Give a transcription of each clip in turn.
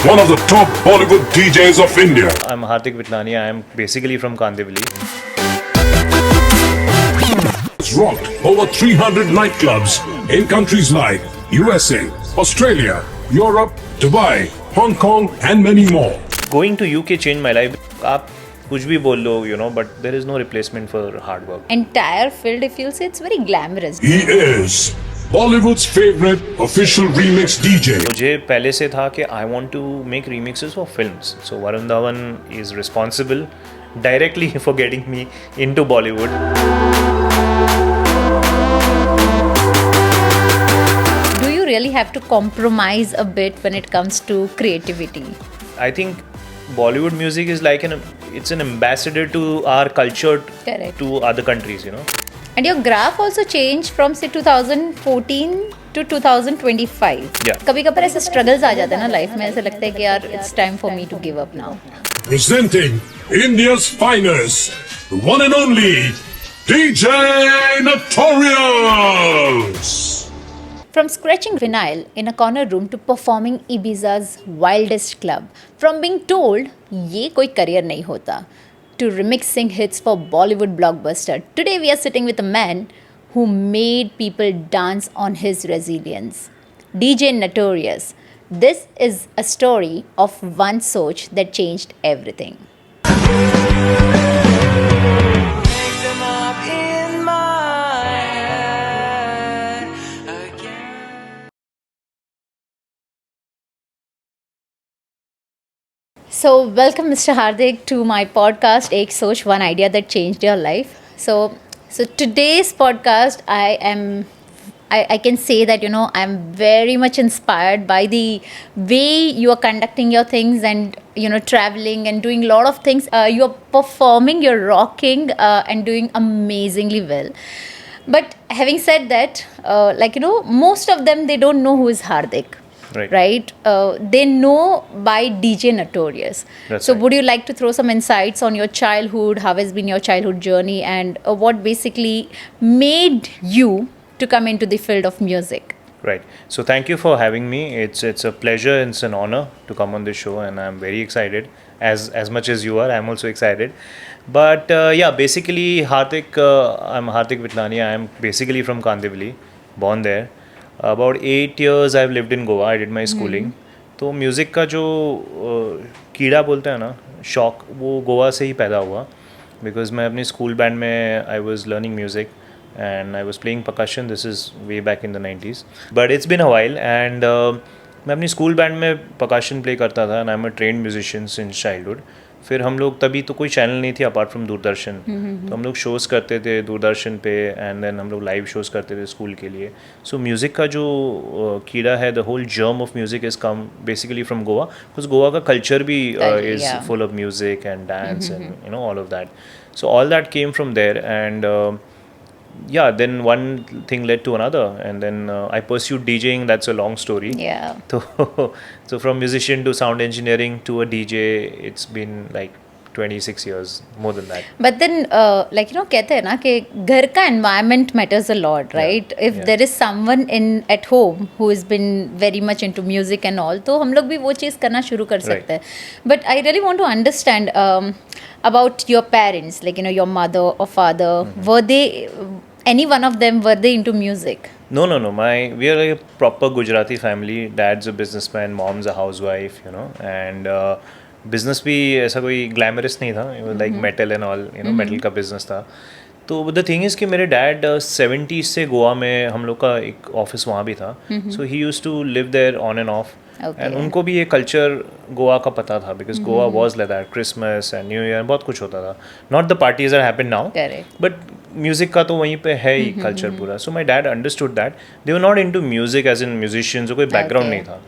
one of the top Bollywood DJs of India. I'm Hardik Vitnani. I am basically from Kandivali. It's rocked over 300 nightclubs in countries like USA, Australia, Europe, Dubai, Hong Kong, and many more. Going to UK changed my life. आप कुछ भी बोल लो, but there is no replacement for hard work. Entire field, if you'll say, it's very glamorous. He is Bollywood's favorite official remix DJ. मुझे पहले से था कि I want to make remixes for films. So Varun Dhawan is responsible directly for getting me into Bollywood. Do you really have to compromise a bit when it comes to creativity? I think Bollywood music is like it's an ambassador to our culture Correct. to other countries, And your graph also changed from say 2014 to 2025. Yeah. कभी-कभार ऐसे struggles आ जाते हैं ना life में, ऐसे लगता है कि यार it's time for me to give up now. Presenting India's finest, the one and only DJ Notorious. From scratching vinyl in a corner room to performing Ibiza's wildest club, from being told ये कोई career नहीं होता, to remixing hits for Bollywood blockbuster, today we are sitting with a man who made people dance on his resilience. DJ Notorious. This is a story of one soch that changed everything. So, welcome Mr. Hardik to my podcast, Ek Soch, One Idea That Changed Your Life. So today's podcast, I can say that, I'm very much inspired by the way you are conducting your things and, traveling and doing a lot of things. You're performing, you're rocking and doing amazingly well. But having said that, most of them, they don't know who is Hardik. Right? They know by DJ Notorious. That's so right. Would you like to throw some insights on your childhood? How has been your childhood journey? And what basically made you to come into the field of music? Right. So thank you for having me. It's a pleasure and it's an honor to come on this show, and I'm very excited. As much as you are, I'm also excited. But basically, I'm Hardik Vitnani. I'm basically from Kandivali, born there. About 8 years I've lived in Goa. I did my schooling. तो music का जो कीड़ा बोलते हैं ना, शौक, वो गोवा से ही पैदा हुआ. बिकॉज मैं अपनी स्कूल बैंड में I was learning music and I was playing percussion. This is way back in the 90s. But it's been a while, and मैं अपनी स्कूल बैंड में percussion play करता था, and I'm a trained musician since childhood. फिर हम लोग, तभी तो कोई चैनल नहीं थी अपार्ट फ्रॉम दूरदर्शन, तो हम लोग शोज़ करते थे दूरदर्शन पे, एंड देन हम लोग लाइव शोज़ करते थे स्कूल के लिए. सो म्यूज़िक का जो कीड़ा है, the whole germ of music is come basically from Goa, because Goa का कल्चर भी is full of music and dance and all of that. So all that came from there, and then one thing led to another, and then I pursued DJing. That's a long story. Yeah. So from musician to sound engineering to a DJ, it's been like 26 years, more than that. But then, कहते हैं ना कि घर का environment matters a lot, right? If there is someone at home who has been very much into music and all, तो हम लोग भी वो चीज़ करना शुरू कर सकते हैं. But I really want to understand about your parents, your mother or father. Were they, any one of them, were they into music? No. We are like a proper Gujarati family. Dad's a businessman, mom's a housewife, and business भी ऐसा कोई glamorous नहीं था. It was like metal and all, metal का business था. तो the thing is कि मेरे dad 70s से गोवा में, हम लोग का एक ऑफिस वहाँ भी था. So he used to live there on and off. Okay. And उनको भी ये कल्चर गोवा का पता था, because Goa was like that. Christmas and new year बहुत कुछ होता था. Not the parties are happen now, but music का तो वहीं पे है ही कल्चर पूरा. So my dad understood that. They were not into music as in musicians, कोई बैकग्राउंड नहीं था.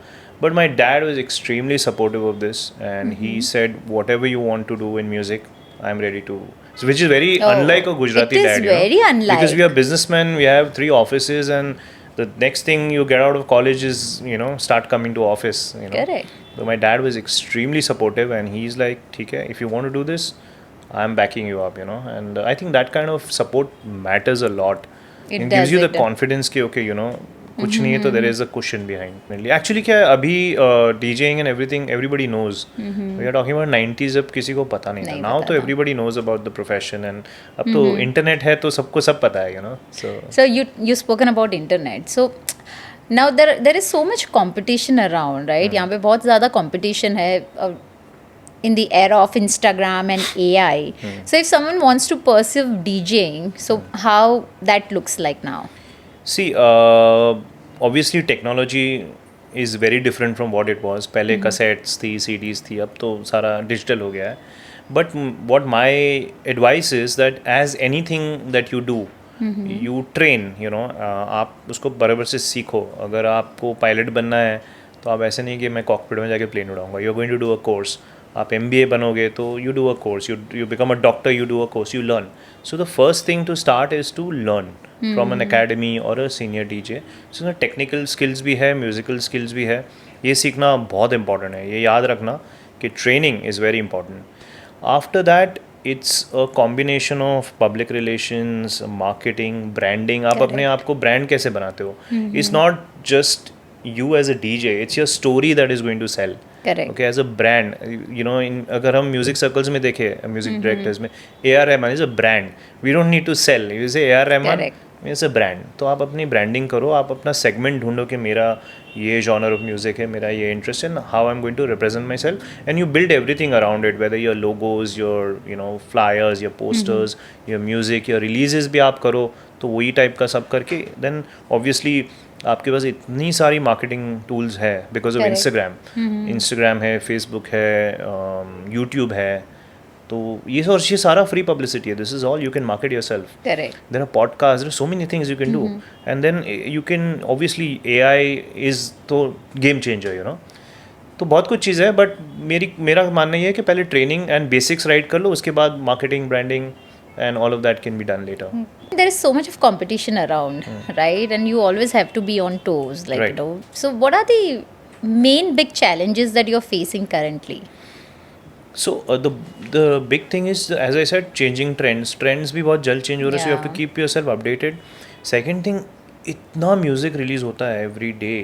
But my dad was extremely supportive of this, and he said what ever you want to do in music, I am ready to. Which is very unlike a Gujarati dad. It is very unlike. Because we are businessmen, we have 3 offices, and the next thing you get out of college is, start coming to office. Correct. So my dad was extremely supportive, and he's like, "ठीक है, if you want to do this, I'm backing you up," And I think that kind of support matters a lot. It gives you the confidence कि okay, कुछ नहीं है तो there is a question behind actually क्या है अभी DJing and everything everybody knows we are talking about 90s जब किसी को पता नहीं था नहीं नाउ पता तो था। Everybody knows about the profession and अब तो इंटरनेट है तो सबको सब पता है you know so So you spoken about internet. So now there is so much competition around, right? यहाँ पे बहुत ज़्यादा competition है in the era of Instagram and AI. So if someone wants to pursue DJing, so how that looks like now? See, obviously technology is very different from what it was. पहले cassettes थी, CDs थी, अब तो सारा digital हो गया है. But what my advice is that as anything that you do, you train, you know, आप उसको बराबर से सीखो. अगर आपको पायलट बनना है तो आप ऐसे नहीं कि मैं कॉकपिट में जाके प्लेन उड़ाऊंगा. You are going to do a course. आप MBA बनोगे तो you do a course. You become a doctor, you do a course, you learn. So the first thing to start is to learn from an academy or a senior DJ. So technical skills भी है, musical skills भी है. ये सीखना बहुत important है. ये याद रखना कि training is very important. After that, it's a combination of public relations, marketing, branding. आप अपने आप को brand कैसे बनाते हो? It's not just you as a DJ. It's your story that is going to sell. Correct. Okay, as a brand, you know, अगर हम music circles में देखें म्यूजिक डायरेक्टर्स में AR Rahman is a brand. We don't need to sell. You say AR Rahman is a brand. तो आप अपनी branding करो. आप अपना सेगमेंट ढूंढो कि मेरा ये जॉनर ऑफ म्यूजिक है, मेरा ये इंटरेस्ट है, how I am going to represent myself and you build everything around it. Whether your logos, your you know flyers, your posters, your music, your releases भी आप करो. तो वही type का सब करके देन ऑब्वियसली आपके पास इतनी सारी मार्केटिंग टूल्स है बिकॉज ऑफ इंस्टाग्राम. इंस्टाग्राम है, फेसबुक है, यूट्यूब है. तो ये सारा फ्री पब्लिसिटी है. This is all you can market yourself. Correct. There are podcast, there are so many things you can do and then you can obviously AI is तो game changer you know. तो बहुत कुछ चीज़ है but मेरा मानना ये है कि पहले ट्रेनिंग एंड बेसिक्स राइट कर लो. उसके बाद marketing, branding and all of that can be done later. There is so much of competition around, right? And you always have to be on toes, like Right. you know. So what are the main big challenges that you're facing currently? So the big thing is, as I said, changing trends भी बहुत जल्द change हो रहे हैं. So you have to Yeah. keep yourself updated. Second thing, इतना music release होता है every day.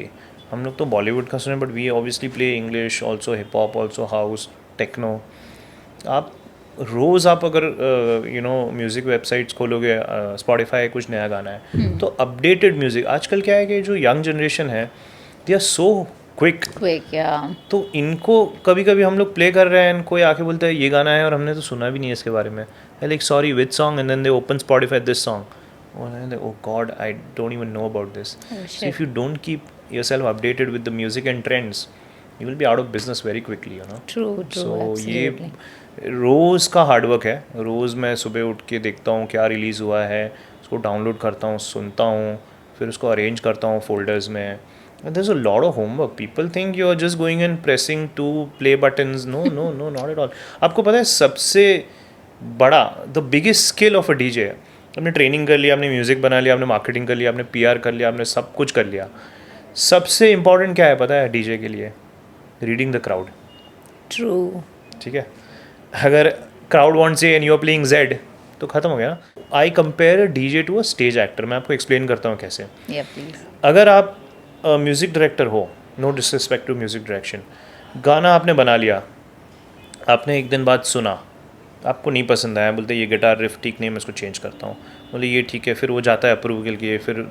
हम लोग तो बॉलीवुड का सुने but we obviously play English also, hip hop also, house, techno. आप रोज़ आप अगर यू नो म्यूज़िक वेबसाइट्स खोलोगे, स्पॉटिफाई कुछ नया गाना है तो अपडेटेड म्यूज़िक. आजकल क्या है कि जो यंग जनरेशन है they are so quick. Quick, yeah. तो इनको कभी कभी हम लोग प्ले कर रहे हैं, कोई आके बोलता है ये गाना है और हमने तो सुना भी नहीं है इसके बारे में. Like sorry which song and then they open Spotify this song. Oh God, I don't even know about this. So if you don't keep yourself updated with the music and trends you will be out of business very quickly you know. True, so absolutely. ये रोज़ का hard work है. रोज़ मैं सुबह उठ के देखता हूँ क्या रिलीज़ हुआ है, उसको डाउनलोड करता हूँ, सुनता हूँ, फिर उसको अरेंज करता हूँ फोल्डर्स में. There's a lot of homework. People think you're just going and pressing two play buttons. No, no, no, not at all. आपको पता है सबसे बड़ा the biggest skill of a DJ है. आपने ट्रेनिंग कर लिया, आपने म्यूज़िक बना लिया, आपने मार्केटिंग कर लिया, आपने PR कर लिया, आपने सब कुछ कर लिया. सबसे इम्पॉर्टेंट क्या है पता है DJ के लिए? Reading the crowd. True. ठीक है. अगर crowd wants A and you are playing Z तो ख़त्म हो गया ना. I compare DJ to a stage actor. मैं आपको एक्सप्लेन करता हूँ कैसे. Yeah, please. अगर आप म्यूज़िक डायरेक्टर हो, no disrespect to music direction, गाना आपने बना लिया, आपने एक दिन बाद सुना, आपको नहीं पसंद आया, बोलते ये गिटार रिफ ठीक नहीं, मैं इसको चेंज करता हूँ. बोले ये ठीक है, फिर वो जाता है अप्रूवल के लिए, फिर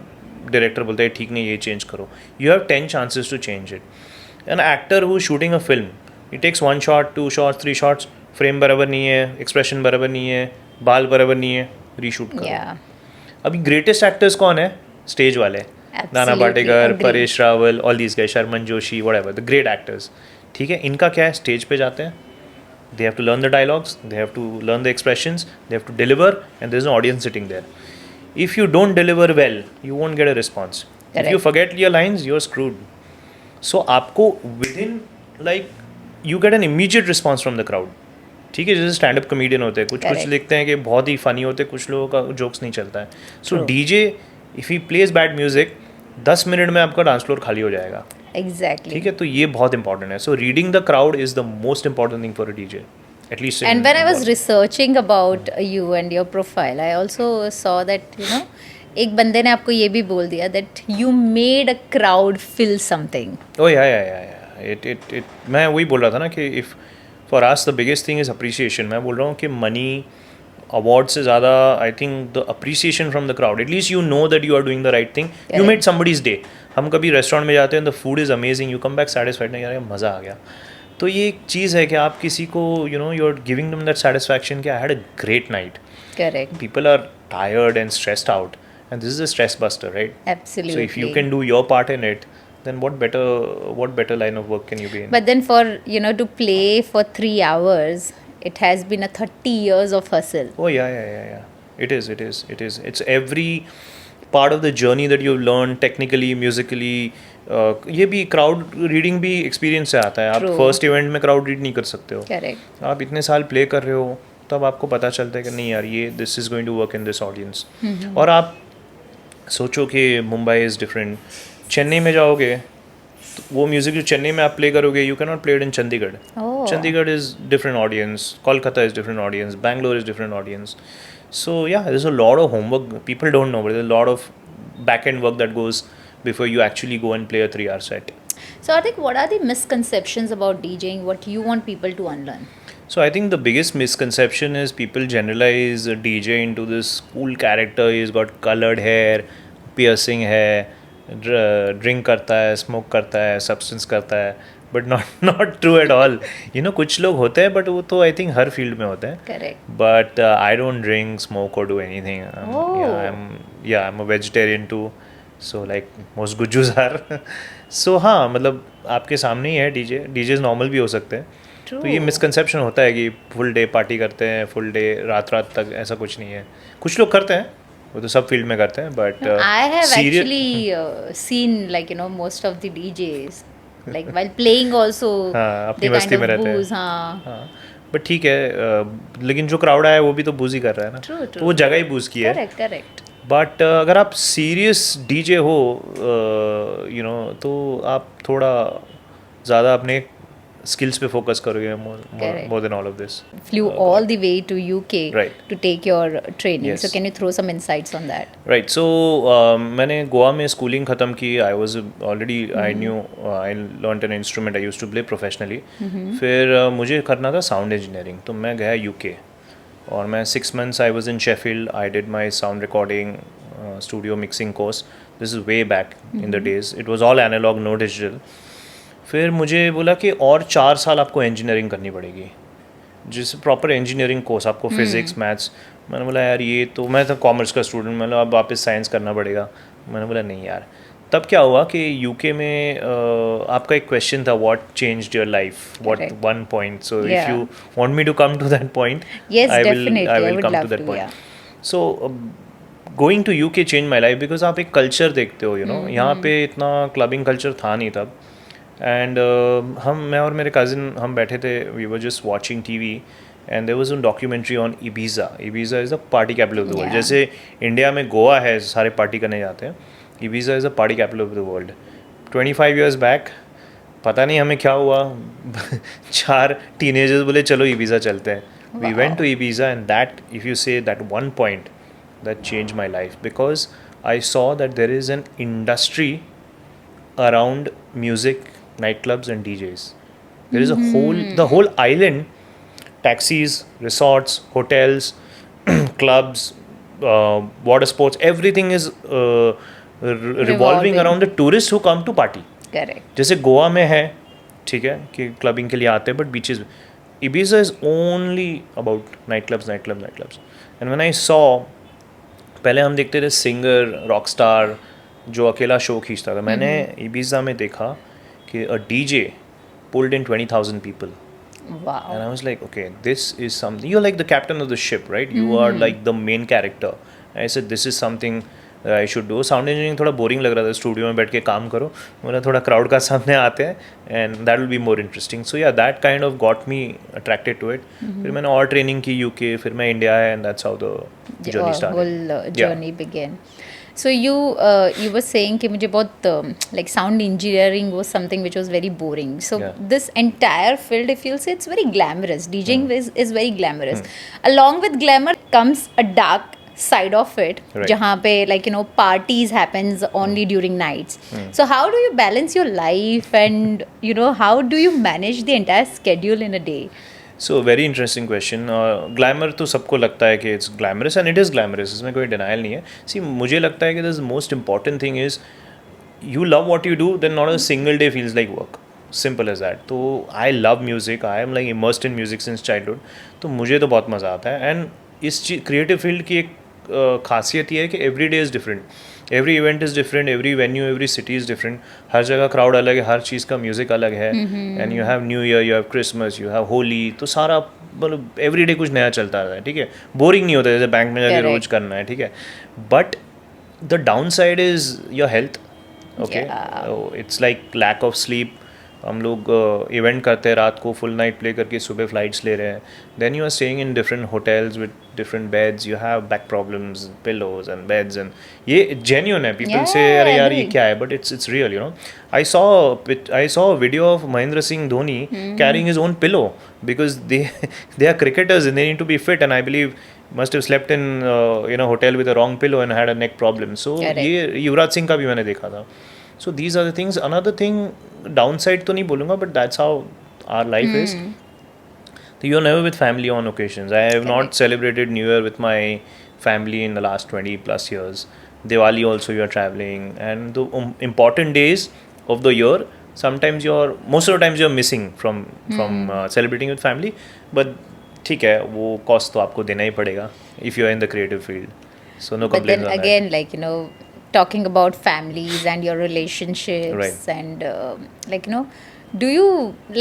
डायरेक्टर बोलता है ठीक नहीं, ये चेंज करो. You have 10 chances to change it. An actor who shooting a film, it takes 1 shot, 2 shots, 3 shots, frame बराबर नहीं है, एक्सप्रेशन बराबर नहीं है, बाल बराबर नहीं है, रीशूट करो. Yeah. अभी ग्रेटेस्ट एक्टर्स कौन है? स्टेज वाले. Nana Absolutely, Patekar, agree. Paresh Rawal, all these guys, Sharman Joshi, whatever, the great actors. ठीक है, इनका क्या है? स्टेज पे जाते हैं, they have to learn the dialogues, they have to learn the expressions, they have to deliver, and there's an audience sitting there. If you don't deliver well, you won't get a response. If you Correct. forget your lines, you're screwed. So आपको within like you get an immediate response from the crowd. ठीक है, जैसे stand up comedian होते हैं, कुछ Correct. लिखते हैं कि बहुत ही फनी होते हैं, कुछ लोगों का जोक्स नहीं चलता है. सो True. DJ if he plays bad music 10 minute में आपका डांस फ्लोर खाली हो जाएगा. Exactly. ठीक है, तो ये बहुत इंपॉर्टेंट है. So reading the crowd is the most important thing for a DJ. At least And when I was researching about you and your profile, I also saw that, you know, एक बंदे ने आपको ये भी बोल दिया that you made a crowd feel something. Oh yeah. It मैं वही बोल रहा था ना कि if for us the biggest thing is appreciation. मैं बोल रहा हूँ कि money award से ज़्यादा I think the appreciation from the crowd. At least you know that you are doing the right thing. You Correct. made somebody's day. हम कभी restaurant में जाते हैं the food is amazing. You come back satisfied नहीं यार मज़ा आ गया. तो ये एक चीज़ है कि आप किसी को you're giving them that satisfaction कि I had a great night. Correct. People are tired and stressed out, and this is a stress buster, right? Absolutely. So if you can do your part in it, then what better line of work can you be in? But then for to play for 3 hours, it has been a 30 years of hustle. Oh yeah. It is. It's every part of the journey that you've learned technically, musically. ये भी crowd reading भी experience से आता है. आप True. First event में crowd read नहीं कर सकते हो. Correct. आप इतने साल प्ले कर रहे हो तब आपको पता चलता है कि नहीं यार ये this is going to work in this audience. और आप सोचो कि मुंबई इज़ डिफरेंट. चेन्नई में जाओगे तो वो म्यूज़िक जो चेन्नई में आप प्ले करोगे you can not play it in Chandigarh. Oh. Chandigarh is different audience, Kolkata is different audience, Bangalore is different audience. So yeah, there's a lot of homework people don't know, but there's a lot of back-end work that goes before you actually go and play a 3-hour set. So I think what are the misconceptions about DJing? What you want people to unlearn? So I think the biggest misconception is people generalize a DJ into this cool character. He's got colored hair, piercing है, drink करता है, smoke करता है, substance करता है. But not true at all. कुछ लोग होते हैं but वो तो I think हर फील्ड में होते हैं. Correct. But I don't drink, smoke or do anything. I'm a vegetarian too. So like most gujjus are. So हाँ मतलब आपके सामने ही है डीजे. डीजेस नॉर्मल भी हो सकते हैं. True. तो ये मिसकंसेप्शन होता है कि फुल डे पार्टी करते हैं, फुल डे रात तक. ऐसा कुछ नहीं है. कुछ लोग करते हैं, वो तो सब फील्ड में करते हैं. But I have actually seen most of the DJs like while playing also हाँ, अपनी they मस्ती kind में of रहते हैं. booze. हाँ. हाँ बट ठीक है. लेकिन जो क्राउड आया है वो भी तो बूज ही कर रहा है ना. True. तो वो जगह ही बूज की है. Correct. बट अगर आप सीरियस डीजे हो तो आप थोड़ा ज़्यादा अपने स्किल्स पे फोकस करोगे more than all of this. Flew all the way to UK Right. to take your training. Yes. So can you throw some insights on that? Right. So मैंने गोवा में स्कूलिंग ख़त्म की. I was already I knew I learn an instrument. I used to play professionally. फिर मुझे करना था sound engineering. तो मैं गया यूके और मैं 6 months I was in Sheffield. I did my sound recording studio mixing course. This is way back in the days. It was all analogue, no digital. फिर मुझे बोला कि और 4 साल आपको इंजीनियरिंग करनी पड़ेगी, जिससे प्रॉपर इंजीनियरिंग कोर्स आपको फिजिक्स मैथ्स. मैंने बोला यार ये तो मैं था कॉमर्स का स्टूडेंट. मैंने अब वापस साइंस करना पड़ेगा. मैंने बोला नहीं यार. तब क्या हुआ कि यूके में आपका एक क्वेश्चन था what changed your life, what one point. So if you want me to come to that point, I will come to that point. So going to UK change my life because आप एक culture देखते हो. यहाँ पे इतना clubbing culture था नहीं तब. एंड मैं और मेरे कज़िन हम बैठे थे. We were just watching TV and there was a documentary on Ibiza. Ibiza is the party capital of the world. जैसे इंडिया में गोवा है, सारे पार्टी करने जाते हैं. Ibiza is the party capital of the world. 25 years back पता नहीं हमें क्या हुआ. 4 टीनेजर्स बोले चलो Ibiza चलते हैं. We went to Ibiza and that if you say that one point that changed my life because I saw that there is an industry around music, nightclubs and DJs. There is the whole island, taxis, resorts, hotels, clubs, water sports, everything is revolving around the tourists who come to party. Correct. जैसे गोवा में है ठीक है कि clubbing के लिए आते हैं but beaches. Ibiza is only about nightclubs. And when I saw, पहले हम देखते थे सिंगर, रॉक स्टार जो अकेला शो खींचता था. मैंने Ibiza में देखा कि अ DJ pulled in 20,000 people. Wow. And I was like, okay, this is something. You're like the captain of the ship, right? You are like the main character. And I said, this is something that I should do. Sound engineering थोड़ा boring लग रहा था. Studio में बैठ के काम करो. मतलब थोड़ा क्राउड का सामने आते हैं and that will be more interesting. So yeah, that kind of got me attracted to it. फिर मैंने और ट्रेनिंग की UK. फिर मैं इंडिया आया and that's how the journey started. Whole journey began. So you were saying कि मुझे बहुत like sound engineering was something which was very boring. So this entire field, if you'll say, it's very glamorous. DJing is very glamorous. Along with glamour comes a dark side of it, Right. जहाँ पे like you know parties happens only during nights. So how do you balance your life and you know how do you manage the entire schedule in a day? So very interesting question. Glamour तो सबको लगता है कि it's glamorous and it is glamorous, इसमें कोई denial नहीं है. सी मुझे लगता है कि this most important thing is you love what you do, then not a single day feels like work. Simple as that. तो I love music, I am like immersed in music since childhood. तो मुझे तो बहुत मज़ा आता है. And इस creative field की एक खासियत ये है कि every day is different, every event is different, every venue every city is different. हर जगह क्राउड अलग है, हर चीज़ का म्यूज़िक अलग है. And you have new year, you have Christmas, you have Holi. तो सारा मतलब एवरी डे कुछ नया चलता रहता है. ठीक है, बोरिंग नहीं होता जैसे बैंक में जाके Correct. रोज करना है. ठीक है, but the downside is your health. Okay, it's like lack of sleep. हम लोग इवेंट करते हैं रात को, फुल नाइट प्ले करके सुबह फ्लाइट्स ले रहे हैं. Then you are staying in different hotels with different beds, you have back problems, pillows and beds. And ये जेन्युइन है. पीपल से Yeah, अरे I यार ये agree. क्या है, but it's real, you know. I saw a video of Mahendra Singh Dhoni carrying his own pillow because they are cricketers and they need to be fit, and I believe must have slept in hotel with a wrong pillow and had a neck problem. So Correct. ये युवराज सिंह का भी मैंने देखा था. So these are the things. Another thing, downside तो नहीं बोलूँगा, but that's how our life is. So you're never with family on occasions. I have not Correct. celebrated New Year with my family in the last 20 plus years. Diwali also you are traveling, and the important days of the year, sometimes most of the times you're missing from celebrating with family. But ठीक है, वो cost तो आपको देना ही पड़ेगा if you're in the creative field. So no But then complaints on that. again, like you know, talking about families and your relationships Right. and like you know, do you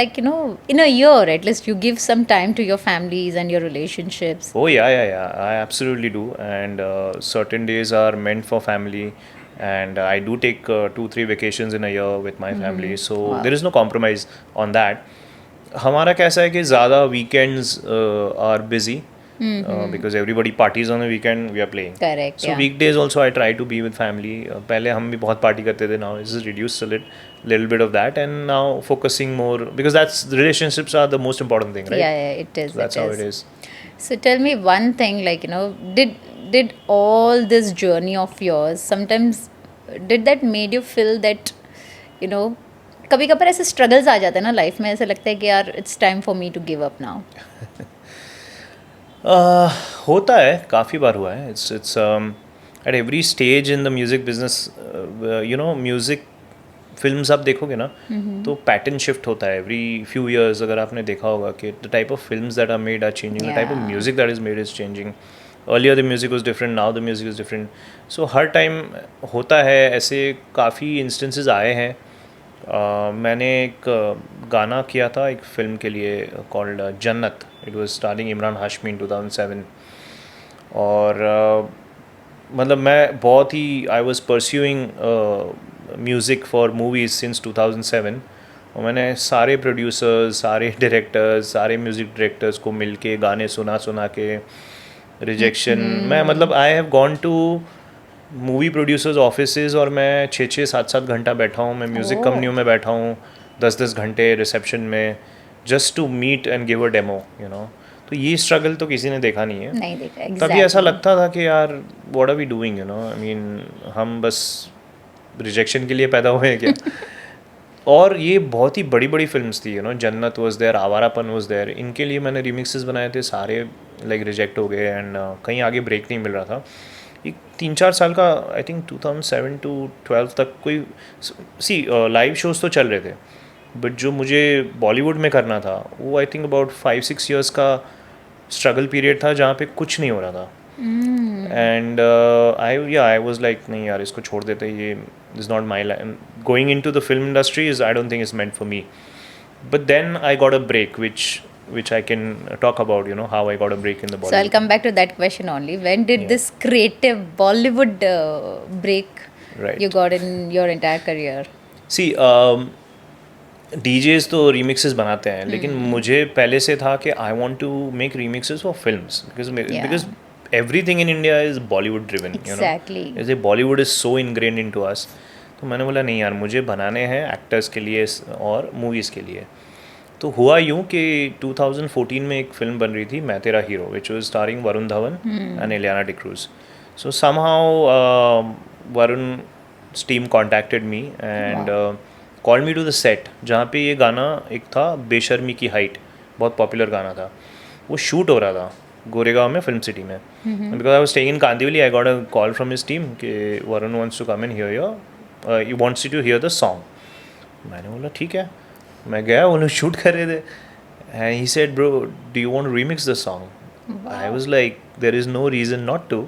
like you know in a year at least you give some time to your families and your relationships? Oh yeah. I absolutely do, and certain days are meant for family, and I do take 2-3 vacations in a year with my family. So Wow. there is no compromise on that. हमारा कैसा है कि ज़्यादा weekends are busy because everybody parties on the weekend. We are playing. Correct, So yeah. weekdays also I try to be with family. पहले हम भी बहुत party करते थे. Now it's reduced a little bit of that, and now focusing more because relationships are the most important thing, right? Yeah, it is. So that's how it is. So tell me one thing, like you know, did all this journey of yours sometimes did that made you feel that you know कभी कभार ऐसे struggles आ जाते हैं ना life में, ऐसा लगता है कि यार it's time for me to give up now? होता है, काफ़ी बार हुआ है. It's at every stage in the music business. You know, music films आप देखोगे ना तो पैटर्न शिफ्ट होता है एवरी फ्यू ईयर्स. अगर आपने देखा होगा कि the type of films that are made are changing, the type of Yeah. Music that is made is changing. Earlier the music was different, now the music is different. So हर time होता है. ऐसे काफ़ी instances आए हैं. मैंने एक गाना किया था एक फ़िल्म के लिए called Jannat. It was starring Imran Hashmi in 2007. और मतलब मैं बहुत ही I was pursuing music for movies since 2007. और मैंने सारे प्रोड्यूसर्स, सारे डायरेक्टर्स, सारे म्यूज़िक डायरेक्टर्स को मिल के गाने सुना के रिजेक्शन. मैं मतलब I have gone to movie producers offices और मैं 6-7 घंटा बैठा हूँ. मैं म्यूज़िक Oh. कंपनियों में बैठा हूँ 10 घंटे रिसेप्शन में just to meet and give a demo, you know. तो ये स्ट्रगल तो किसी ने देखा नहीं है. नहीं देखा. तभी ऐसा Exactly. लगता था कि यार what are we doing, you know. I mean हम बस रिजेक्शन के लिए पैदा हुए हैं क्या? और ये बहुत ही बड़ी बड़ी फिल्म्स थी, you know. Jannat was there, Awarapan was there. इनके लिए मैंने रिमिक्सेस बनाए थे, सारे लाइक रिजेक्ट हो गए एंड कहीं आगे ब्रेक नहीं मिल रहा था. एक 3-4 साल का आई थिंक 2007 to 12 तक कोई लाइव शोज़ तो चल रहे थे, बट जो मुझे बॉलीवुड में करना था वो आई थिंक अबाउट 5-6 ईयर्स का स्ट्रगल पीरियड था जहाँ पे कुछ नहीं हो रहा था. एंड आई वाज लाइक नहीं यार इसको छोड़ देते, ये is not my life. Going into the film industry is I don't think is meant for me. But then I got a break which I can talk about, you know, how I got a break in the So Bollywood. I'll come back to that question only. When did Yeah. this creative Bollywood break Right. you got in your entire career? See, DJs तो remixes बनाते हैं, लेकिन मुझे पहले से था कि I want to make remixes for films because everything in India is Bollywood driven, you know. Exactly. जैसे Bollywood is so ingrained into us. तो मैंने बोला नहीं यार मुझे बनाने हैं एक्टर्स के लिए और मूवीज़ के लिए. तो हुआ यूँ कि 2014 में एक फिल्म बन रही थी मैं तेरा hero, which was starring Varun Dhawan and Ileana D'Cruz. So somehow Varun's team contacted me and called me to the set जहाँ पे ये गाना एक था बेशर्मी की हाइट, बहुत पॉपुलर गाना था, वो शूट हो रहा था गोरेगांव में फिल्म सिटी में. Because I was staying in Kandivali, I got a call from his team कि Varun wants to come and hear your he wants you to hear the song. मैंने बोला ठीक है. मैं गया, वो लोग शूट कर रहे थे and he said, bro, do you want to remix the song? I was like, there is no reason not to.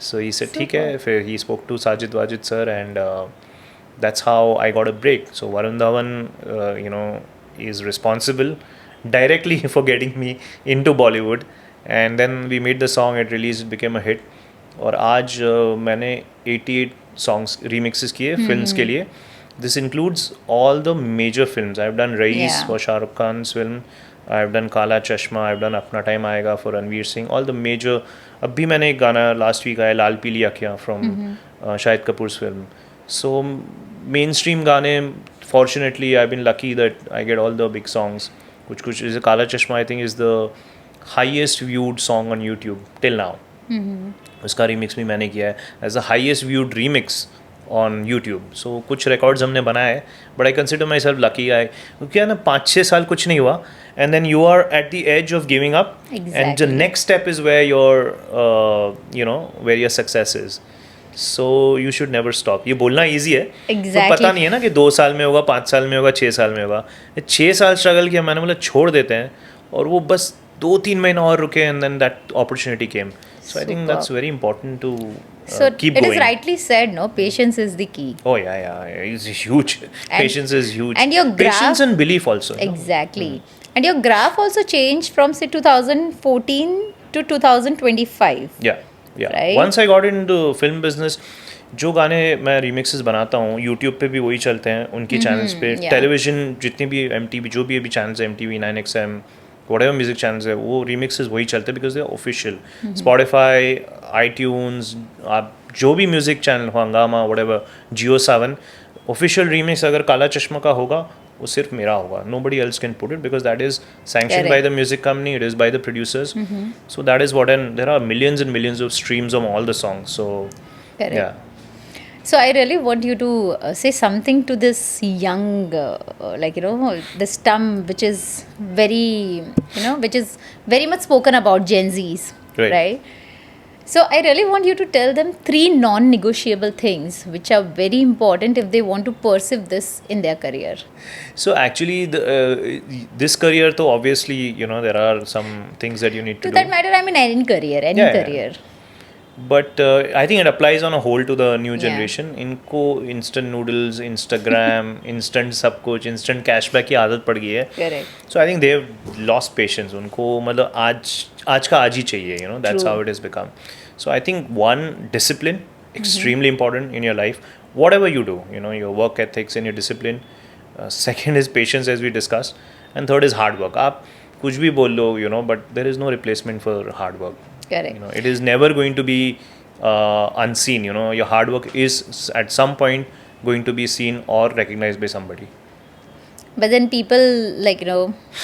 So he said, ठीक है. फिर he spoke to Sajid Wajid sir and that's how I got a break. So Varun Dhawan, is responsible directly for getting me into Bollywood. And then we made the song, it released, it became a hit. और आज मैंने 88 songs remixes किए films के लिए. This includes all the major films. I've done Raees for Shah Rukh Khan's film. I've done Kala Chashma. I've done Apna Time Aayega for Ranveer Singh. All the major. अभी मैंने एक गाना last week आया लाल पीली आँखियाँ from Shahid Kapoor's film. So mainstream गाने, fortunately I've been lucky that I get all the big songs. कुछ is Kala Chashma I think is the highest viewed song on YouTube till now. उसका remix भी मैंने किया है as the highest viewed remix on YouTube. So कुछ records हमने बनाए, but I consider myself lucky. क्योंकि ना 5-6 साल कुछ नहीं हुआ and then you are at the edge of giving up. Exactly. And the next step is where where your success is. So you should never stop. ये बोलना easy है. Exactly. तो पता नहीं है ना कि 2 साल में होगा, 5 साल में होगा, 6 साल में होगा. 6 साल स्ट्रगल किया मैंने, बोला छोड़ देते हैं, और वो बस 2-3 महीना और रुके and then that opportunity came. So I think that's very important to keep it going. is rightly said, no? Patience is the key. Oh yeah, it's huge. Patience is huge. And your graph, patience and belief also. Exactly. And your graph also changed from say 2014 to 2025. Yeah. Right? Once I got into film business, जो गाने मैं remixes बनाता हूँ YouTube पे भी वही चलते हैं उनकी चैनल्स पे. टेलीविजन जितने भी MTV जो भी अभी चैनल्स है, MTV 9XM, whatever music channels है, वो remixes वही चलते हैं because they are official. Spotify, iTunes, आप जो भी म्यूजिक चैनल हो, हंगामा, whatever, Jio Saavn, official remix अगर काला चश्मा का होगा वो सिर्फ मेरा होगा. Nobody else can put it because that is sanctioned by the music company, it is by the producers. So that is what, and there are millions and millions of streams of all the songs. So Correct. yeah. So I really want you to say something to this young, this term which is very, which is very much spoken about, Gen Zs, right? So I really want you to tell them 3 non-negotiable things which are very important if they want to pursue this in their career. So actually, this career, though obviously, there are some things that you need to do. To that matter, I mean any career, career. Yeah. But I think it applies on a whole to the new generation. इनको instant noodles, Instagram, instant सब कुछ, instant cashback की आदत पड़ गई है. Correct. So I think they've lost patience. उनको मतलब आज का आज ही चाहिए. That's how it has become. So I think one, discipline, extremely important in your life. Whatever you do, your work ethics and your discipline. Second is patience, as we discussed, and third is hard work. आप कुछ भी बोल लो, but there is no replacement for hard work. Correct. It is never going to be unseen. Your hard work is at some point going to be seen or recognized by somebody. But then people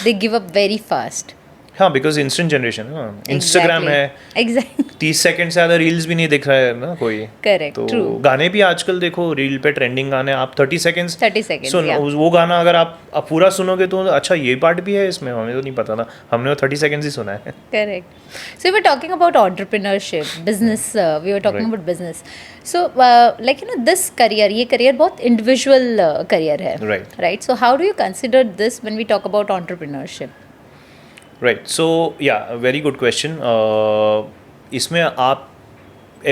they give up very fast. हाँ, because instant generation है. Instagram है. Exactly. 30 second से ज़्यादा reels भी नहीं दिख रहा है ना कोई. Correct. तो True. गाने भी आजकल देखो रील पे ट्रेंडिंग गाने, आप 30 सेकंड्स सुन, yeah. वो गाना अगर आप पूरा सुनोगे तो अच्छा ये पार्ट भी है इसमें, हमें तो नहीं पता था, हमने 30 सेकंड्स ही सुना है. Correct. So we were talking about entrepreneurship, business. We were talking about business. So this career, ये career बहुत individual career है. Right. Right. So how do you consider this when we talk about entrepreneurship? Right. So yeah, a very good question. इसमें आप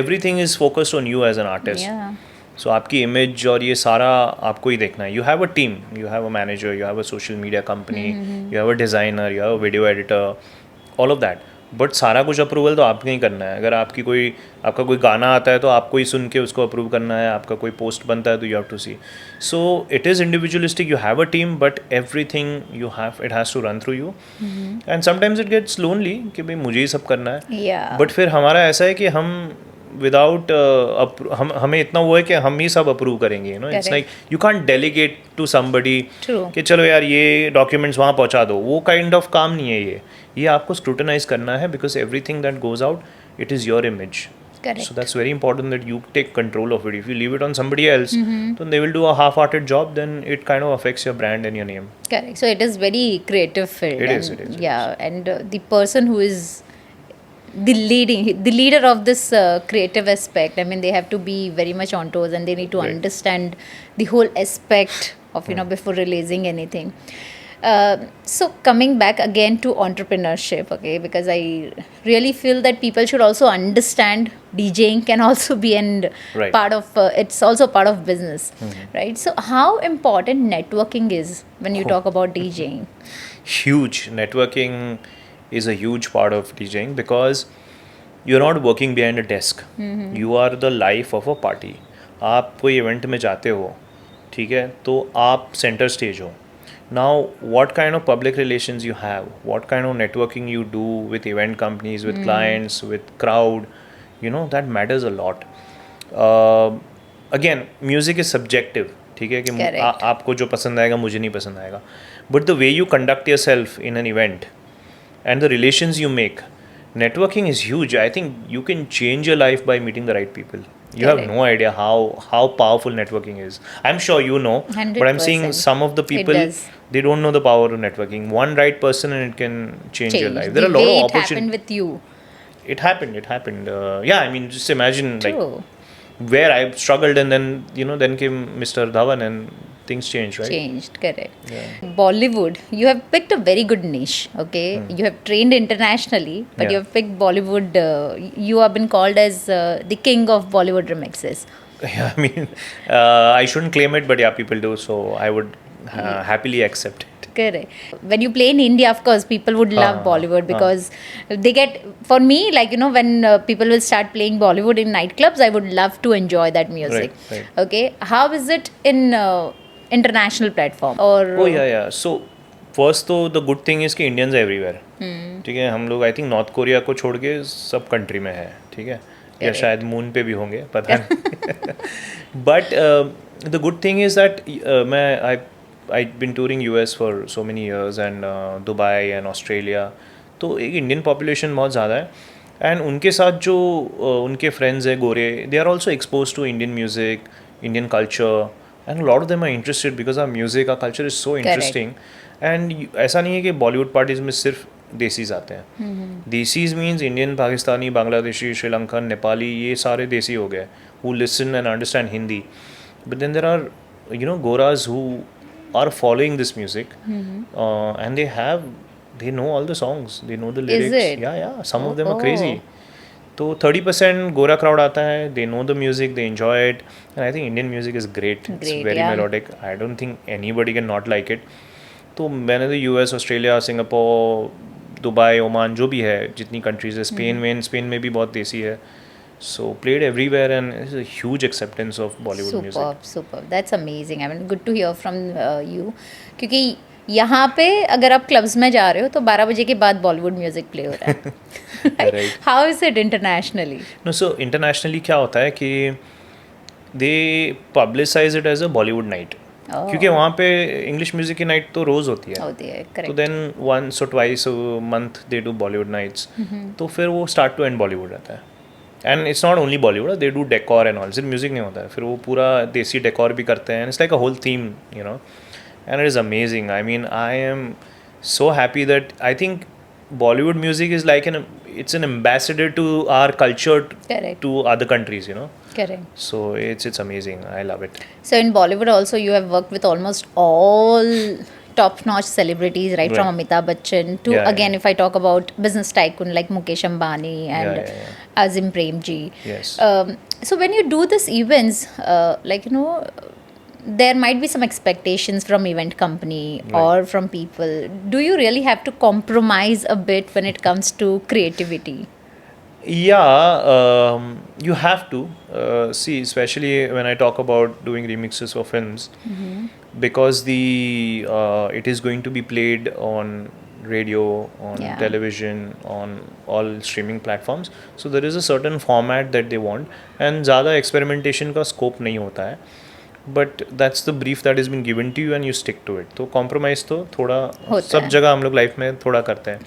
everything is focused on you as an artist. Yeah. So आपकी image और ये सारा आपको ही देखना है. You have a team, you have a manager, you have a social media company, you have a designer, you have a video editor, all of that. But सारा कुछ approval तो आपको ही करना है. अगर आपका कोई गाना आता है तो आपको ही सुन के उसको अप्रूव करना है. आपका कोई पोस्ट बनता है तो you have to see. So it is individualistic. You have a team but everything it has to run through you. And sometimes it gets lonely कि भाई मुझे ही सब करना है. बट फिर हमारा ऐसा है कि हम विदाउट हमें इतना वो है कि हम ही सब अप्रूव करेंगे. It's like you can't delegate to somebody कि चलो यार ये डॉक्यूमेंट्स वहाँ पहुँचा दो. वो काइंड ऑफ काम नहीं है ये आपको स्क्रूटनाइज करना है. Because everything that goes out it is your image. Correct. So that's very important that you take control of it. If you leave it on somebody else, then they will do a half-hearted job. Then it kind of affects your brand and your name. Correct. So it is very creative field. It and is, it is, it Yeah, and the person who is the leader of this creative aspect. I mean, they have to be very much on toes, and they need to Right. understand the whole aspect of before releasing anything. So coming back again to entrepreneurship, okay, because I really feel that people should also understand DJing can also be an Right. part of it's also part of business, right? So how important networking is when you talk about DJing? Huge. Networking is a huge part of DJing because you're not working behind a desk. You are the life of a party. आप कोई event में जाते हो, ठीक है, तो आप centre stage हो. Now, what kind of public relations you have, what kind of networking you do with event companies, with clients, with crowd, that matters a lot. Again, music is subjective, ठीक है कि Correct. आपको जो पसंद आएगा मुझे नहीं पसंद आएगा. But the way you conduct yourself in an event and the relations you make, networking is huge. I think you can change your life by meeting the right people. You have Correct. no idea how powerful networking is. I'm sure you know, but I'm seeing 100%. some of the people, does. they don't know the power of networking. One right person and it can change your life. There The are a lot way of it happened opportunities. with you. It happened. Yeah, I mean, just imagine True. like where I struggled and then then came Mr. Dhawan and things changed, right? Changed, correct. Bollywood, you have picked a very good niche, okay? You have trained internationally, but you Yeah. have picked Bollywood. You have been called as the king of Bollywood remixes. Yeah, I mean, I shouldn't claim it, but yeah, people do. So I would happily accept it. Correct. When you play in India, of course, people would love Bollywood because they get, for me, like, when people will start playing Bollywood in nightclubs, I would love to enjoy that music. Right. Okay. How is it in international platform? Or Oh yeah. So first तो the good thing is कि Indians are everywhere. ठीक है, हम लोग I think North Korea को छोड़ के सब country में है, ठीक है, या Correct. शायद moon पे भी होंगे, पता नहीं. But the good thing is that I've been touring US for so many years and Dubai and Australia. तो एक Indian population बहुत ज़्यादा है. एंड उनके साथ जो उनके फ्रेंड्स हैं गोरे, they are also expose to Indian music, Indian culture, and lot of them are interested because our music, our culture is so interesting. And ऐसा नहीं है कि बॉलीवुड पार्टीज में सिर्फ देसीज आते हैं. देसीज मीन्स इंडियन, पाकिस्तानी, बांग्लादेशी, श्रीलंकन, नेपाली, ये सारे देसी हो गए who listen and understand Hindi. But then there are goras who are following this music, and they know all the songs, they know the lyrics. Is it? Yeah, some of them are Oh. crazy. तो 30% गोरा crowd आता है, they know the music, they enjoy it, and I think Indian music is great. It's Great, very yeah. melodic. I don't think anybody can not like it. तो मैंने तो US, Australia, Singapore, Dubai, Oman, जो भी है, जितनी countries है, Spain में भी बहुत देसी है. So played everywhere, and it's a huge acceptance of Bollywood music. Superb. That's amazing. I mean, good to hear from you. क्योंकि यहाँ पे अगर आप क्लब्स में जा रहे हो तो 12 बजे के बाद बॉलीवुड म्यूजिक प्ले हो रहा है. Right. How is it internationally? No, so internationally क्या होता है कि they publicize it as a Bollywood night. क्योंकि वहाँ पे इंग्लिश म्यूजिक की नाइट तो रोज़ होती है. होती है, तो correct. Then once or twice a month they do Bollywood nights. तो फिर वो start to end Bollywood रहता है. And it's not only Bollywood, they do decor and all, सिर्फ म्यूजिक नहीं होता है, फिर वो पूरा देसी डेकोर भी करते हैं. It's like a whole theme, and it is amazing. I mean, I am so happy that I think Bollywood music is like it's an ambassador to our culture Correct. to other countries, Correct. So it's amazing. I love it. So in Bollywood also you have worked with almost all top-notch celebrities, right? From Right. Amitabh Bachchan to, Yeah, again, if I talk about business tycoon like Mukesh Ambani and Yeah. Azim Premji. Yes. So when you do this events, there might be some expectations from event company or from people. Do you really have to compromise a bit when it comes to creativity? Yeah, you have to see, especially when I talk about doing remixes for films, because it is going to be played on radio, on Yeah. television, on all streaming platforms. So there is a certain format that they want, and ज़्यादा experimentation का scope नहीं होता है. But that's the brief that has been given to you, and you stick to it. तो compromise तो थोड़ा होता सब है. जगह हम लोग लाइफ में थोड़ा करते हैं.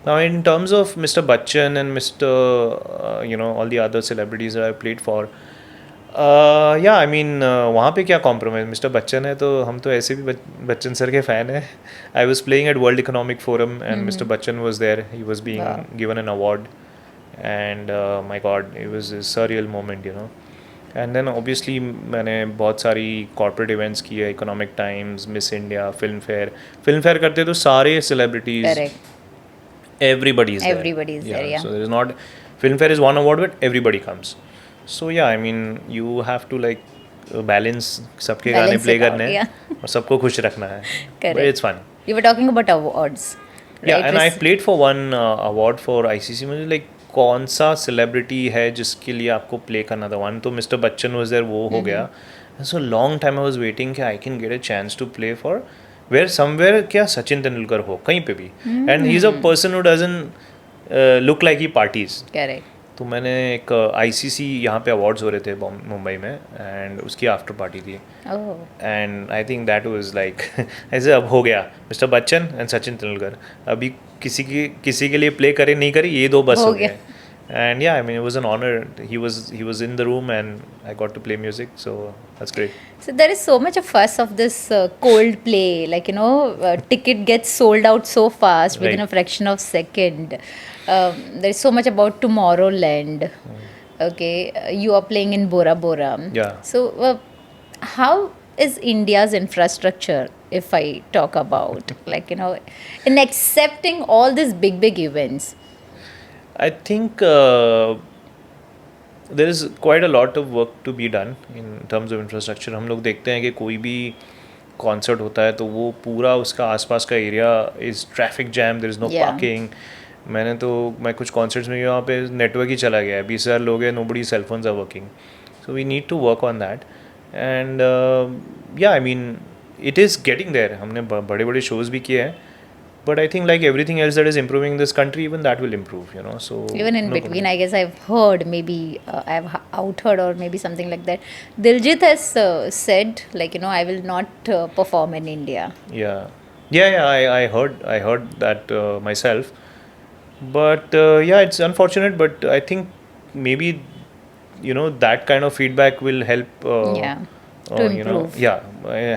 Now, in terms of Mr. Bachchan and Mr. All the other celebrities that I played for, yeah, I mean, वहाँ पे क्या कॉम्प्रोमाइज़, मिस्टर बच्चन है तो हम तो ऐसे भी बच्चन सर के फ़ैन हैं. I was playing at World Economic Forum and mister Bachchan was there. He was being given an award and my god it was a surreal moment, you know. And then obviously मैंने बहुत सारी corporate events किए, Economic Times, Miss India, Filmfare करते तो सारे celebrities, Correct. everybody is there. Everybody is there, yeah. So there is not, Filmfare is one award but everybody comes. So yeah, I mean you have to like balance, सबके गाने Balance play it out, करने हैं yeah. और सबको खुश रखना है. Correct. But it's fun. You were talking about awards. Yeah, right? and I played for one award for ICC. मुझे like कौन सा सेलिब्रिटी है जिसके लिए आपको प्ले करना था. वन तो मिस्टर बच्चन वॉज देयर, वो हो गया. So long time I was waiting कि I can get a chance to play for where somewhere क्या सचिन तेंदुलकर हो कहीं पे भी. And he is a person who doesn't look like he parties. Correct. तो मैंने एक ICC यहाँ पे अवार्ड्स हो रहे थे मुंबई में एंड उसकी आफ्टर पार्टी थी. Oh. And I think that was like ऐसे अब हो गया मिस्टर बच्चन एंड सचिन तेंदुलकर. अभी किसी के लिए प्ले करे नहीं करे, ये दो बस हो हो गया. गए. And yeah, I mean, it was an honor. He was in the room, and I got to play music, so that's great. So there is so much of fuss of this cold play, like ticket gets sold out so fast within a Right. fraction of second. There is so much about Tomorrowland. Okay, you are playing in Bora Bora. Yeah. So how is India's infrastructure, if I talk about, like in accepting all these big events? I think there is quite a lot of work to be done in terms of infrastructure. हम लोग देखते हैं कि कोई भी concert होता है तो वो पूरा उसका आसपास का area is traffic jam, there is no Yeah. Parking. मैं कुछ कॉन्सर्ट्स में वहाँ पे नेटवर्क ही चला गया है, 20,000 लोग हैं, nobody cell phones are working. So we need to work on that. And yeah I mean it is getting there. हमने बड़े बड़े शोज़ भी किए हैं. But I think like everything else that is improving in this country, even that will improve, you know. So Even in no between, problem. I guess I've heard, maybe I've outheard or maybe something like that. Diljit has said, like, I will not perform in India. Yeah. I heard that myself. But yeah, it's unfortunate. But I think maybe that kind of feedback will help. Yeah, to improve.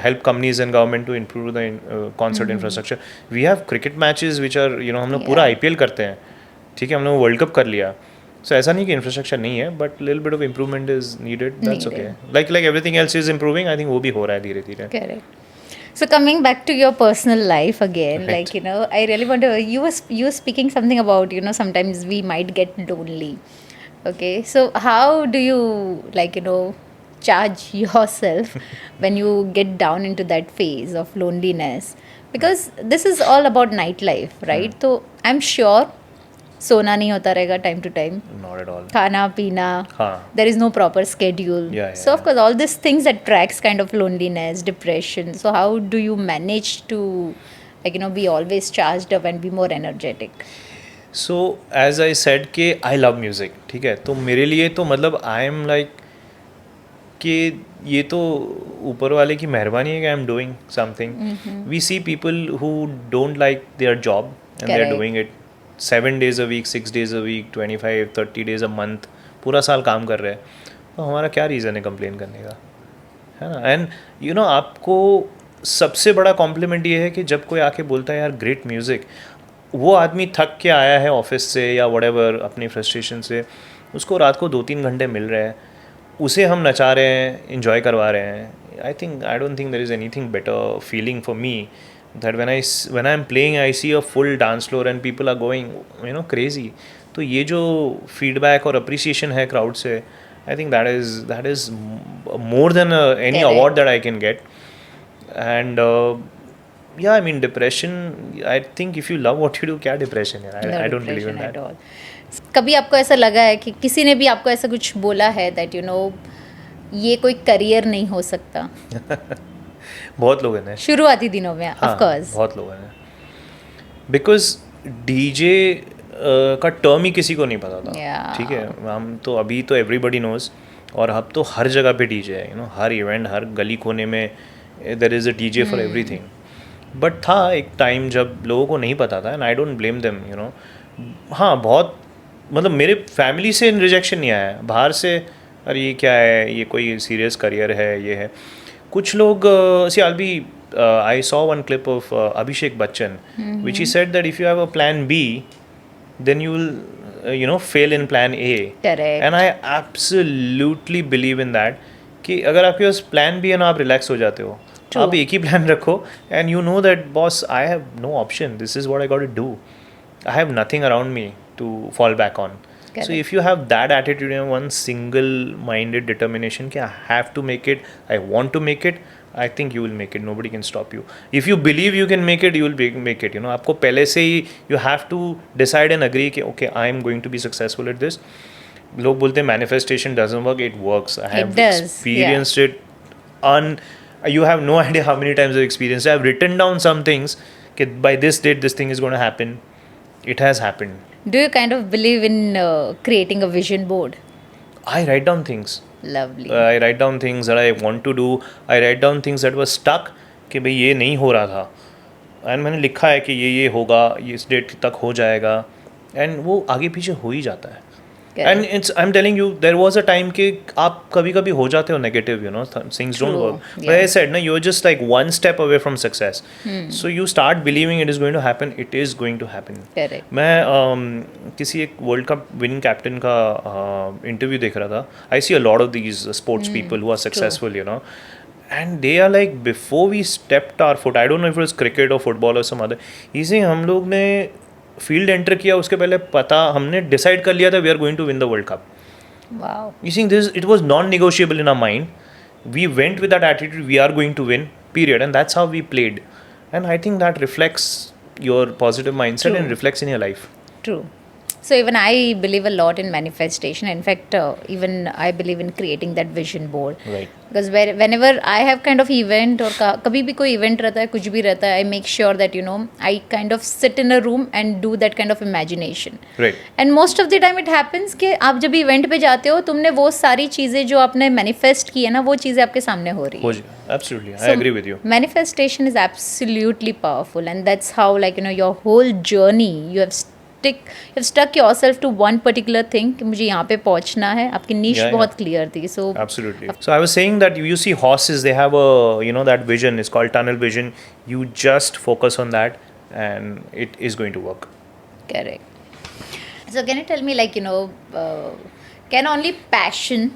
Help companies and government to improve the concert infrastructure. We have cricket matches which are हम लोग पूरा Yeah. IPL करते हैं, ठीक है, हम लोग world cup कर लिया. So ऐसा नहीं कि इंफ्रास्ट्रक्चर नहीं है, but little bit of improvement is needed. That's okay. Needed. Like everything else is improving. I think वो भी हो रहा है धीरे धीरे. Correct. So coming back to your personal life again, Right. like, I really want to, you were speaking something about, sometimes we might get lonely. Okay, so how do you, like, charge yourself when you get down into that phase of loneliness? Because this is all about nightlife, right? So I'm sure सोना नहीं होता रहेगा time to time. Not at all. खाना पीना, हाँ. there is no proper schedule. Yeah, So of yeah. course all these things attracts kind of loneliness, depression. So how do you manage to, like, be always charged up and be more energetic? So as I said कि I love music, ठीक है. तो मेरे लिए तो मतलब I am like कि ये तो ऊपर वाले की मेहरबानी है कि I am doing something. We see people who don't like their job and they are Correct. Doing it 7 days a week, 6 days a week, 25-30 days a month, पूरा साल काम कर रहे हैं. तो हमारा क्या रीज़न है कंप्लेन करने का, है ना. एंड आपको सबसे बड़ा कॉम्प्लीमेंट ये है कि जब कोई आके बोलता है यार ग्रेट म्यूज़िक, वो आदमी थक के आया है ऑफिस से या व्हाटएवर अपनी फ्रस्ट्रेशन से, उसको रात को 2-3 घंटे मिल रहे हैं, उसे हम नचा रहे हैं, इन्जॉय करवा रहे हैं. I don't think there is anything better feeling for me that when I'm playing I see a full dance floor and people are going crazy. तो ये जो feedback और appreciation है crowd से, I think that is more than any Correct. award that I can get. And yeah, I mean depression, I think if you love what you do, क्या depression है. No I don't believe in depression that. at all. कभी आपको ऐसा लगा है कि किसी ने भी आपको ऐसा कुछ बोला है that ये कोई करियर नहीं हो सकता? बहुत लोगों ने, शुरुआती दिनों में, हाँ, of course. बहुत लोगों ने, बिकॉज डीजे का टर्म ही किसी को नहीं पता था. Yeah. ठीक है, हम तो अभी तो एवरीबडी नोज, और अब तो हर जगह पे डीजे है. हर इवेंट, हर गली कोने में there is a DJ for everything. But था एक टाइम जब लोगों को नहीं पता था, and I don't blame them, you know. हाँ, बहुत मतलब मेरे फैमिली से रिजेक्शन नहीं आया, बाहर से अरे ये क्या है, ये कोई सीरियस करियर है, ये है. कुछ लोग see I be I saw one clip of Abhishek Bachchan which he said that if you have a plan B then you will fail in plan A. Correct. And I absolutely believe in that कि अगर आपके पास plan भी है ना, आप relax हो जाते हो. True. आप एक ही प्लान रखो and you know that boss I have no option, this is what I got to do, I have nothing around me to fall back on. So if you have that attitude and one single minded determination कि I have to make it, I want to make it, I think you will make it. Nobody can stop you. If you believe you can make it, you will make it. You know, आपको पहले से ही you have to decide and agree कि okay, I am going to be successful at this. लोग बोलते हैं manifestation doesn't work. It works. I have experienced it. You have no idea how many times I've experienced it. I've written down some things कि by this date this thing is going to happen. It has happened. Do you kind of believe in creating a vision board? I write down things. Lovely. I write down things that I want to do. I write down things that were stuck कि भाई ये नहीं हो रहा था, and मैंने लिखा है कि ये होगा, ये इस डेट तक हो जाएगा, एंड वो आगे पीछे हो ही जाता है. And it's I am telling you there was a time कि आप कभी कभी हो जाते हो negative, you know, things don't work, but I said ना, you are just like one step away from success, so you start believing it is going to happen, it is going to happen. मैं किसी एक world cup winning captain का interview देख रहा था. I see a lot of these sports people who are successful, you know, and they are like, before we stepped our foot, I don't know if it was cricket or football or some other, इसे हम लोग ने field enter किया उसके पहले पता हमने decide कर लिया था we are going to win the world cup. Wow. You see, this it was non-negotiable in our mind. We went with that attitude, we are going to win, period, and that's how we played. And I think that reflects your positive mindset. True. And reflects in your life. True. So even I believe a lot in manifestation. In fact, even I believe in creating that vision board. Right. Because whenever I have kind of event or कभी भी कोई event रहता है, कुछ भी रहता है, I make sure that I kind of sit in a room and do that kind of imagination. Right. And most of the time it happens कि आप जब event पे जाते हो, तुमने वो सारी चीज़ें जो आपने manifest की है ना, वो चीज़ें आपके सामने हो रही है. Absolutely, I agree with you. Manifestation is absolutely powerful, and that's how, like, your whole journey you have stuck yourself to one particular thing कि मुझे यहाँ पे पहुँचना है. आपकी niche बहुत clear थी. So absolutely. So I was saying that you see horses, they have a that vision. It's called tunnel vision. You just focus on that, and it is going to work. Correct. So can you tell me, like, can only passion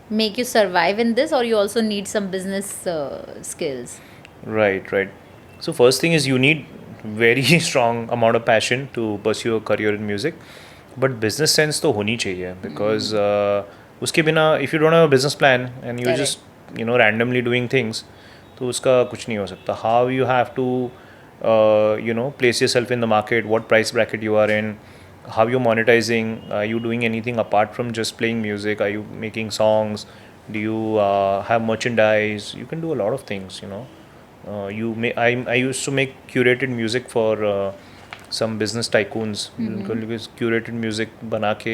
make you survive in this, or you also need some business skills? Right. So first thing is you need very strong amount of passion to pursue a career in music, but business sense तो होनी चाहिए, because उसके बिना if you don't have a business plan and you're just randomly doing things, तो उसका कुछ नहीं हो सकता. How you have to place yourself in the market, what price bracket you are in, how you're monetizing, are you doing anything apart from just playing music, are you making songs, do you have merchandise, you can do a lot of things, I used to make curated music for some business tycoons. उनको curated music बना के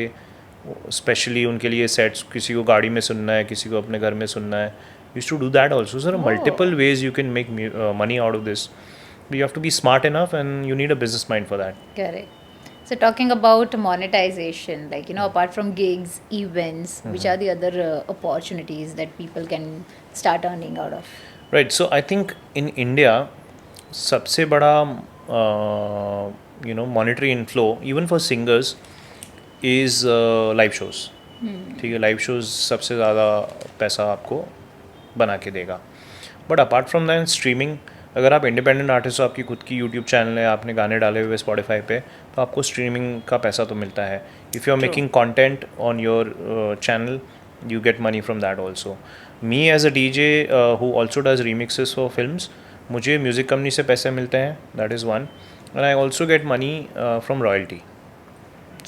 specially उनके लिए sets, किसी को गाड़ी में सुनना है, किसी को अपने घर में सुनना है. Used to do that also. So there are multiple ways you can make money out of this. But you have to be smart enough, and you need a business mind for that. Correct. So talking about monetization, like, apart from gigs, events, which are the other opportunities that people can start earning out of? Right. So I think in India, सबसे बड़ा monetary inflow even for singers is live shows. ठीक है, live shows सबसे ज़्यादा पैसा आपको बना के देगा. But apart from that, streaming, अगर आप इंडिपेंडेंट आर्टिस्ट हो, आपकी खुद की यूट्यूब चैनल है, आपने गाने डाले हुए स्पॉटिफाई पे, तो आपको स्ट्रीमिंग का पैसा तो मिलता है. If you are making content on your channel, you get money from that also. Me as a DJ who also does remixes for films, मुझे म्यूज़िक कंपनी से पैसे मिलते हैं, that is one, and I also get money from royalty.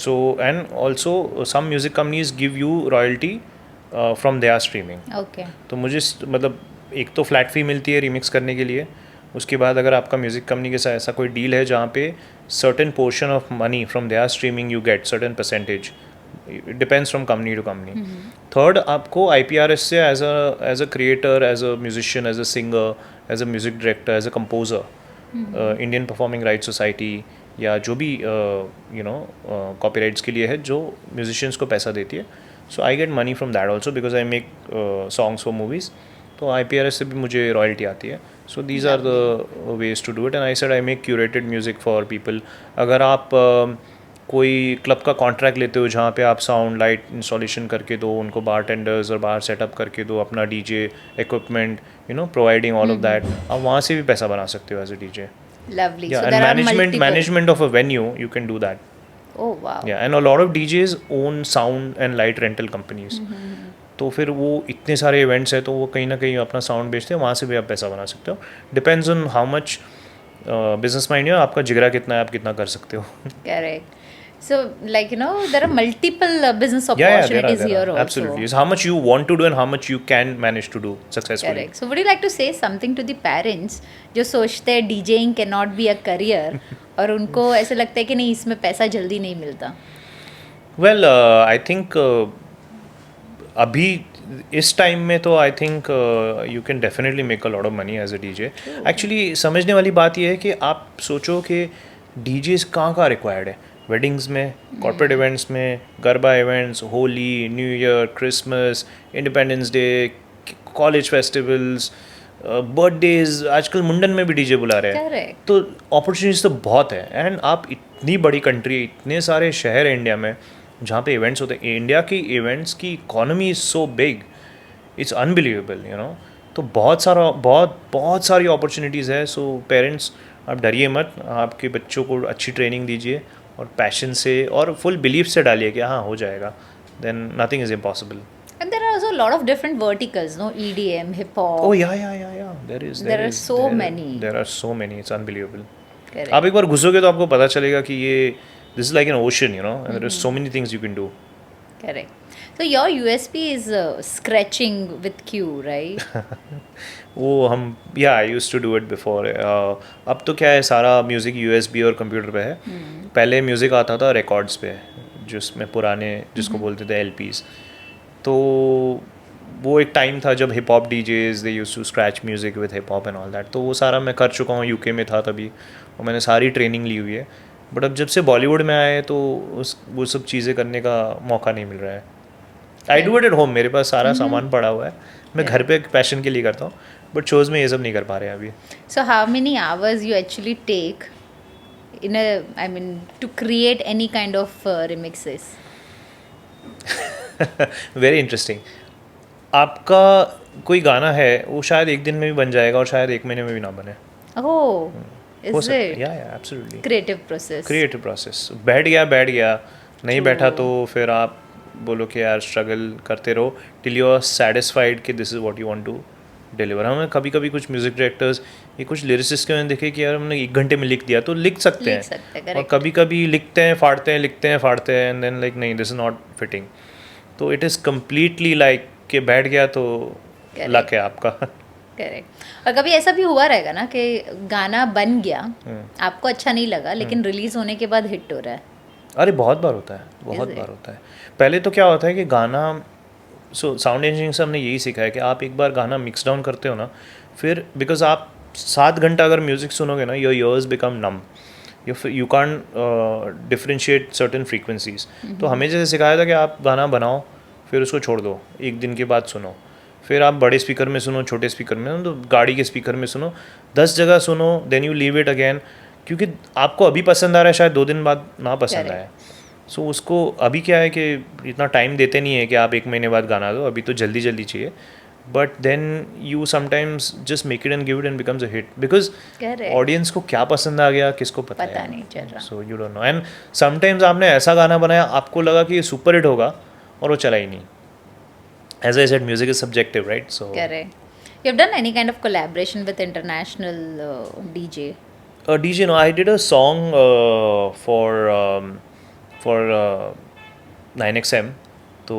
So and also some music companies give you royalty from their streaming. Okay. तो मुझे मतलब एक तो फ्लैट फी मिलती है रीमिक्स करने के लिए, उसके बाद अगर आपका म्यूज़िक कंपनी के साथ ऐसा कोई डील है जहाँ पे certain portion of money from their streaming you get certain percentage, it depends from company to company. Third, आपको IPRS से as a creator, as a musician, as a singer, as a music director, as a composer, Indian Performing Rights Society या जो भी copyrights के लिए है जो musicians को पैसा देती है, so I get money from that also because I make songs for movies. तो IPRS से भी मुझे रॉयल्टी आती है. So these are the ways to do it. And I said I make curated music for people. अगर आप कोई club का कॉन्ट्रैक्ट लेते हो जहाँ पे आप साउंड लाइट इंस्टॉलेशन करके दो उनको, बार टेंडर्स और बाहर सेटअप करके दो, अपना DJ equipment, providing all of that, आप वहाँ से भी पैसा बना सकते हो as a DJ. Lovely. Yeah, So and there are multiple. management of a venue, you can do that. Oh wow. Yeah, and a lot of DJs own sound and light rental companies. तो फिर वो इतने सारे events हैं तो वो कहीं ना कहीं अपना साउंड बेचते हैं, वहाँ से भी आप पैसा बना सकते हो. Depends on how much business mind है, आपका जिगरा कितना है, आप कितना कर सकते हो. Correct. So, like, there are multiple business Yeah, there opportunities are. here also. Absolutely. It's how much you want to do and how much you can manage to do successfully. Correct. So, would you like to say something to the parents जो सोचते हैं DJing cannot be a career और उनको ऐसे लगता है कि नहीं इसमें पैसा जल्दी नहीं मिलता? Well, I think अभी इस टाइम में तो I think you can definitely make a lot of money as a DJ. Actually समझने वाली बात यह है कि आप सोचो कि DJs कहाँ रिक्वायर्ड है. वेडिंग्स में, कॉर्पोरेट इवेंट्स में, garba events, Holi, new year, Christmas, independence day, college festivals, birthdays, आजकल मुंडन में भी DJ बुला रहे हैं. Correct. तो अपॉर्चुनिटीज तो बहुत है. एंड आप इतनी बड़ी कंट्री, इतने सारे शहर हैं इंडिया में जहाँ पे इवेंट्स होते हैं. इंडिया की इवेंट्स की economy is so big, it's unbelievable. तो बहुत सारी अपॉर्चुनिटीज़ है. सो पेरेंट्स, आप डरिए मत, आपके बच्चों को अच्छी ट्रेनिंग दीजिए और पैशन से और फुल बिलीफ से डालिए कि हाँ हो जाएगा. Then nothing is impossible. And there are also a lot of different verticals, no? EDM, hip hop. Oh yeah. There are so many. There are so many. It's unbelievable. Correct. आप एक बार घुसोगे तो आपको पता चलेगा कि ये this is like an ocean, and there are so many things you can do. Correct. So your USP is scratching with Q, right? वो हम I used to do it before. अब तो क्या है, सारा म्यूज़िक USB और computer पे है. पहले म्यूज़िक आता था रिकॉर्ड्स पे, जिसमें पुराने जिसको बोलते थे LPs. तो वो एक टाइम था जब hip hop DJs they used to scratch music with hip hop and all that. तो वो सारा मैं कर चुका हूँ. UK में था तभी और मैंने सारी ट्रेनिंग ली हुई है. बट अब जब से बॉलीवुड में आए तो वो सब चीज़ें करने का मौका नहीं मिल रहा है. I do it at home, मेरे पास सारा सामान पड़ा हुआ है, मैं घर पे पैशन के लिए करता हूँ. बट शोज़ में ये सब नहीं कर पा रहे हैं अभी. So how many hours you actually take to create any kind of remixes? Very interesting. आपका कोई गाना है वो शायद एक दिन में भी बन जाएगा और शायद एक महीने में भी ना बने. Oh, is it? या absolutely. Creative process. Creative process. बैठ गया, नहीं बैठा तो फिर आप बोलो कि यार स्ट्रगल करते रहो टिल यू आर सेटिस्फाइड कि this is what you want to deliver. हमें कभी कभी कुछ म्यूज़िक डायरेक्टर्स ये कुछ लिरिसिस्ट के मैंने देखे कि यार हमने 1 घंटे में लिख दिया, तो लिख सकते हैं. और कभी कभी लिखते हैं फाड़ते हैं एंड देन लाइक नहीं, दिस इज़ नॉट फिटिंग. तो इट इज़ कम्प्लीटली लाइक कि बैठ गया तो लक है आपका. करेक्ट. और कभी ऐसा भी हुआ रहेगा ना कि गाना बन गया, आपको अच्छा नहीं लगा, लेकिन रिलीज होने के बाद हिट हो रहा है. अरे बहुत बार होता है. पहले तो क्या होता है कि गाना, साउंड इंजीनियरिंग से हमने यही सीखा है कि आप एक बार गाना मिक्स डाउन करते हो ना, फिर बिकॉज आप 7 घंटा अगर म्यूज़िक सुनोगे ना, your ears become numb, you can differentiate certain frequencies. तो हमें जैसे सिखाया था कि आप गाना बनाओ फिर उसको छोड़ दो, 1 दिन के बाद सुनो, फिर आप बड़े स्पीकर में सुनो, छोटे स्पीकर में, तो गाड़ी के स्पीकर में सुनो, 10 जगह सुनो, then you leave it again. क्योंकि आपको अभी पसंद आ रहा है, शायद 2 दिन बाद ना पसंद आए. सो उसको अभी क्या है कि इतना टाइम देते नहीं है कि आप 1 महीने बाद गाना दो, अभी तो जल्दी चाहिए. But then you sometimes just make it and give it and becomes a hit, because audience को क्या पसंद आ गया किसको पता नहीं चल रहा. So you don't know. And sometimes आपने ऐसा गाना बनाया, आपको लगा कि ये सुपर हिट होगा और वो चला ही नहीं. As I said, music is subjective, right? So correct. You've done any kind of collaboration with international DJ? DJ, no. I did a song for 9XM. तो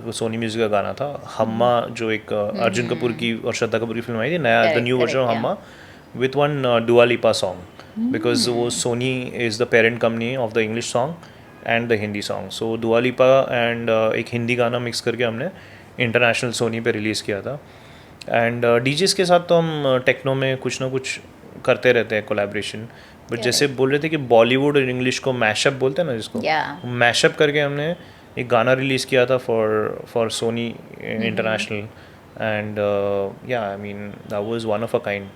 वो सोनी म्यूजिक का गाना था, हम्मा, जो एक अर्जुन कपूर की और श्रद्धा कपूर की फिल्म आई थी, नया the new version of Humma, with one Dua Lipa song, because वो Sony is the parent company of the English song and the Hindi song. So Dua Lipa and एक हिंदी गाना मिक्स करके हमने इंटरनेशनल सोनी पे रिलीज़ किया था. एंड डीजेस के साथ तो हम टेक्नो में कुछ ना कुछ करते रहते हैं कोलैबोरेशन. बट जैसे बोल रहे थे कि बॉलीवुड और इंग्लिश को मैशअप बोलते हैं ना जिसको, मैशअप करके हमने एक गाना रिलीज़ किया था for Soni international. And yeah I mean that was one of a kind.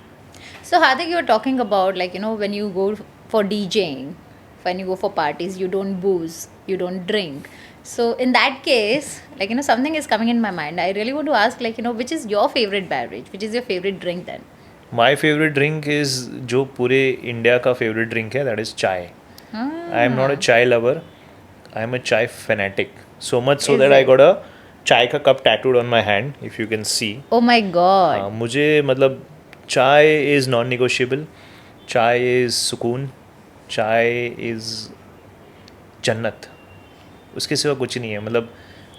So Hardik, you were talking about like when you go for DJing, when you go for parties, you don't booze, you don't drink. So in that case, like something is coming in my mind. I really want to ask like which is your favorite beverage? Which is your favorite drink then? My favourite drink is जो पूरे India का favourite drink है, that is चाय. I am not a चाय lover, I am a चाय fanatic. So much so that I got अ चाय का cup tattooed on my hand, if you can see. Oh my God. मुझे मतलब चाय is non negotiable. चाय is सुकून. चाय इज़ जन्नत. उसके सिवा कुछ नहीं है. मतलब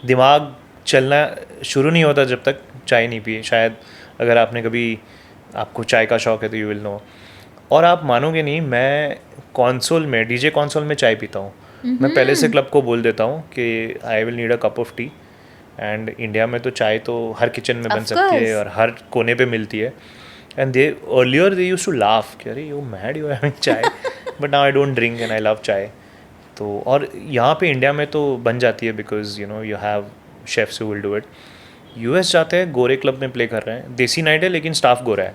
दिमाग चलना शुरू नहीं होता जब तक चाय नहीं पिए. शायद अगर आपने कभी, आपको चाय का शौक़ है तो यू विल नो. और आप मानोगे नहीं, मैं कॉन्सोल में, डीजे कॉन्सोल में चाय पीता हूँ. मैं पहले से क्लब को बोल देता हूँ कि I will need a cup of T. And India में तो चाय तो हर किचन में बन सकती है और हर कोने पे मिलती है. And they earlier they used to laugh कि अरे you mad, you having chai. But now I don't drink and I love chai. तो और यहाँ पे इंडिया में तो बन जाती है because you have chefs who will do it. US जाते हैं, गोरे क्लब में प्ले कर रहे हैं, देसी नाइट है लेकिन स्टाफ गोरा है.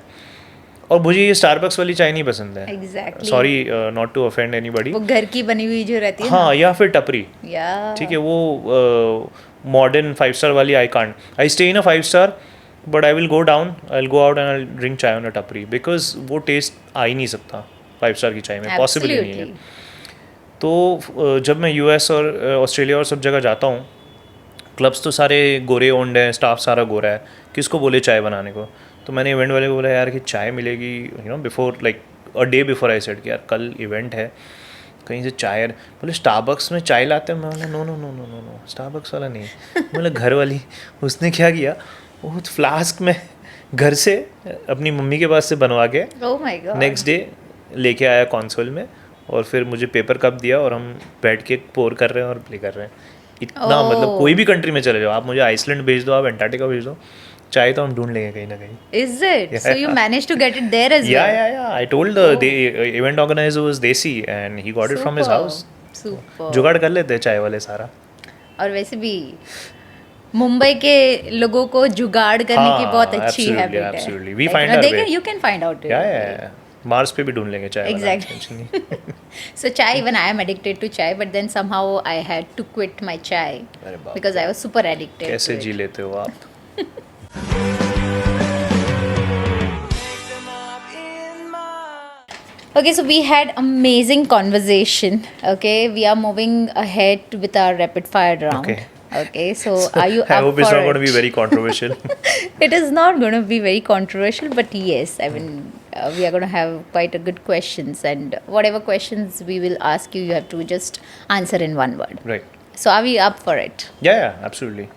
और मुझे ये स्टारबक्स वाली चाय नहीं पसंद है. Exactly. Sorry not to offend anybody. वो घर की बनी हुई जो रहती है हाँ, या फिर टपरी. ठीक है, वो मॉडर्न 5 स्टार वाली I can't. I stay in a 5 star but I will go down, I will go out and I drink चाय ऑन अ टपरी बिकॉज वो टेस्ट आ ही नहीं सकता 5 स्टार की चाय में. पॉसिबल ही नहीं है. तो जब मैं यूएस और ऑस्ट्रेलिया और सब जगह जाता हूँ, क्लब्स तो सारे गोरे ओन्ड हैं, स्टाफ सारा गोरा है, किसको बोले चाय बनाने को. तो मैंने इवेंट वाले को बोला यार कि चाय मिलेगी before, like a day before. I said कि यार कल इवेंट है, कहीं से चाय. बोले स्टारबक्स में चाय लाते हैं. मैं बोला no no no no no no, Starbucks वाला नहीं. बोले घर वाली. उसने क्या किया, वो फ्लास्क में घर से अपनी मम्मी के पास से बनवा के नेक्स्ट डे लेके आया कॉन्सोल में. और फिर मुझे पेपर कप दिया और हम बैठ के पोर कर रहे हैं और प्ले कर रहे हैं. इतना मतलब कोई भी कंट्री में चले जाओ आप, मुझे आइसलैंड भेज दो, आप एंटार्क्टिका भेज दो, चाय तो हम ढूंढ लेंगे कहीं ना कहीं. Is it? So you managed to get it there as well? Yeah. I told the event organizer was Desi and he got it from his house. Super. जुगाड़ कर लेते हैं चाय वाले सारा. और वैसे भी मुंबई के लोगों को जुगाड़ करने की बहुत अच्छी हैबिट है. Absolutely. We find our way. You can find out. Yeah. Mars पे भी ढूंढ लेंगे चाय. Exactly. So chai, even I am addicted to chai, but then somehow I had to quit my chai because I was super addicted. कैसे to it. जी लेते हो आप? Okay, so we had amazing conversation. Okay, we are moving ahead with our rapid fire round. Okay, so are you up I hope for it's not it? going to be very controversial. It is not going to be very controversial, but yes, I mean, we are going to have quite a good questions, and whatever questions we will ask you, you have to just answer in one word. Right. So are we up for it? Yeah, absolutely.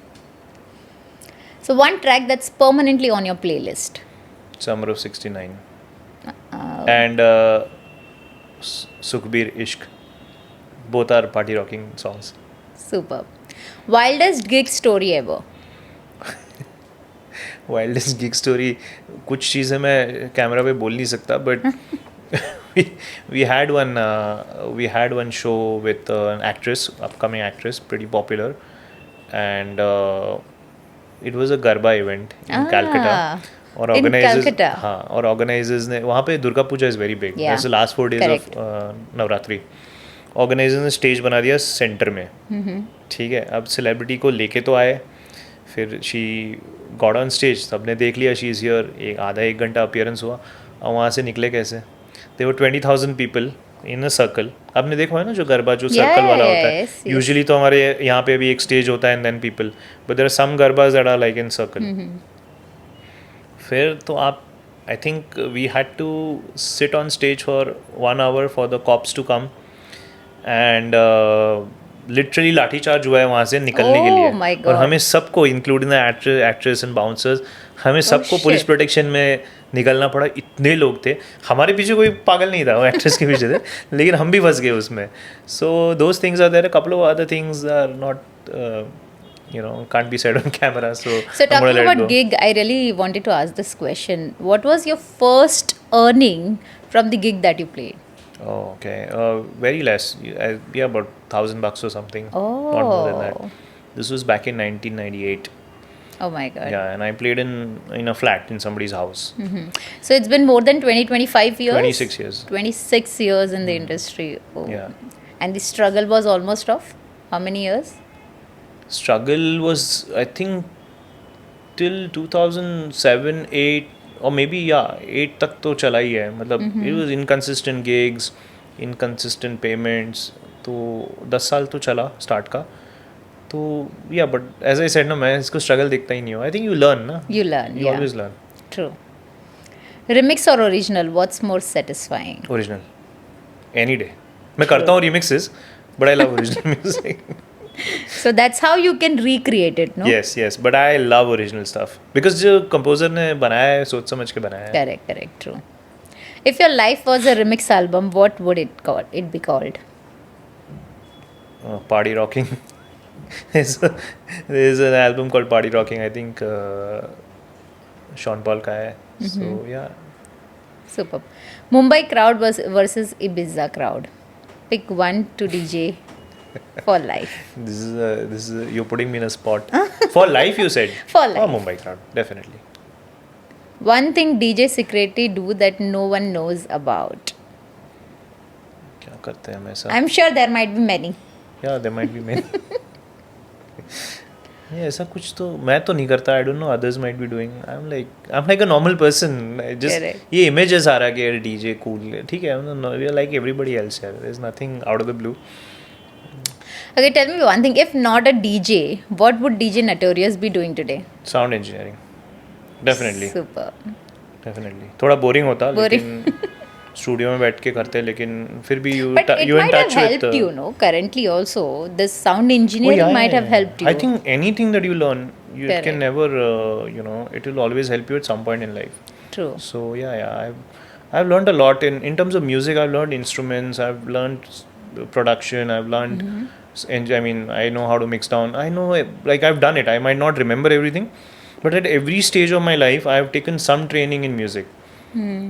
So one track that's permanently on your playlist. Summer of 69. And Sukhbir Ishq. Both are party rocking songs. Superb. Wildest gig story ever? Wildest gig story, कुछ चीज़ें मैं camera पे बोल नहीं सकता, but we had one show with an actress, upcoming actress, pretty popular, and it was a Garba event in Calcutta. और organisers ने वहाँ पे Durga Puja is very big. That's the last 4 days of Navratri. Organisers ने stage बना दिया centre में. ठीक है, अब सेलिब्रिटी को लेके तो आए, फिर शी गॉट ऑन स्टेज, सबने देख लिया शी इज़ हियर. आधा 1 घंटा अपीयरेंस हुआ, और वहाँ से निकले कैसे. दे वर 20,000 पीपल इन अ सर्कल. आपने देखा है ना जो गरबा जो सर्कल वाला होता है. यूजुअली तो हमारे यहाँ पे भी एक स्टेज होता है and then people, but there are some garbas that are like in circle. फिर तो आप, I think we had to sit on stage for 1 hour for the cops to come, and literally lathicharge हुआ है वहाँ से निकलने के Oh लिए my और God. हमें सबको including the actress and bouncers हमें सबको पुलिस shit. प्रोटेक्शन में निकलना पड़ा. इतने लोग थे, हमारे पीछे कोई पागल नहीं था, वो एक्ट्रेस के पीछे थे लेकिन हम भी फंस गए उसमें. So those things are there. A couple of other things are not can't be said on camera. So So I'm gonna talking let it about go. gig, I really wanted to ask this question. What was your first earning from the gig that you played? Oh, okay. Very less. Yeah, about $1,000 or something. Not more than Oh. that. This was back in 1998. Oh my God. Yeah, and I played in a flat in somebody's house. So it's been more than 25 years? 26 years. 26 years in the industry. Oh. Yeah. And the struggle was almost of how many years? Struggle was, I think, till 2007, 8, or maybe, yeah, 8 तक तो चला ही है. मतलब it was inconsistent gigs, inconsistent payments. तो 10 साल तो चला start का. तो yeah, but as I said ना, मैं इसको struggle देखता ही नहीं हूँ. I think you learn ना. You learn, You yeah. always learn. True. Remix or original? What's more satisfying? Original. Any day. मैं करता हूँ remixes, but I love original music. So that's how you can recreate it, no? Yes, yes, but I love original stuff because जो composer ने बनाया है सोच समझ के बनाया है. Correct, correct, true. If your life was a remix album, what would it be called? Party Rocking. there's an album called Party Rocking. I think Sean Paul का है. So yeah. Superb. Mumbai crowd versus Ibiza crowd. Pick one to DJ for life. This is you're putting me in a spot. For life, you said. For life. Oh, Mumbai crowd, definitely. One thing DJ secretly do that no one knows about. क्या करते हैं हम ऐसा? I'm sure there might be many. Yeah, there might be many. ये ऐसा कुछ तो मैं तो नहीं करता. I don't know. Others might be doing. I'm like a normal person. I just Correct. ये images आ रहा कि यार DJ cool है. ठीक है. We are like everybody else here. There's nothing out of the blue. Okay, tell me one thing. If not a DJ, what would DJ Notorious be doing today? Sound engineering. Definitely. Super. Definitely. थोड़ा boring होता Boring. लेकिन studio में बैठ के करते लेकिन फिर भी you But it you in might have touch with helped you, no? Currently also, this sound engineering might have helped you. I think anything that you learn, you Correct. can never, it will always help you at some point in life. True. So yeah, I've learned a lot in terms of music. I've learned instruments. I've learned production. I've learned, I mean, I know how to mix down. I know, like I've done it. I might not remember everything, but at every stage of my life, I've taken some training in music.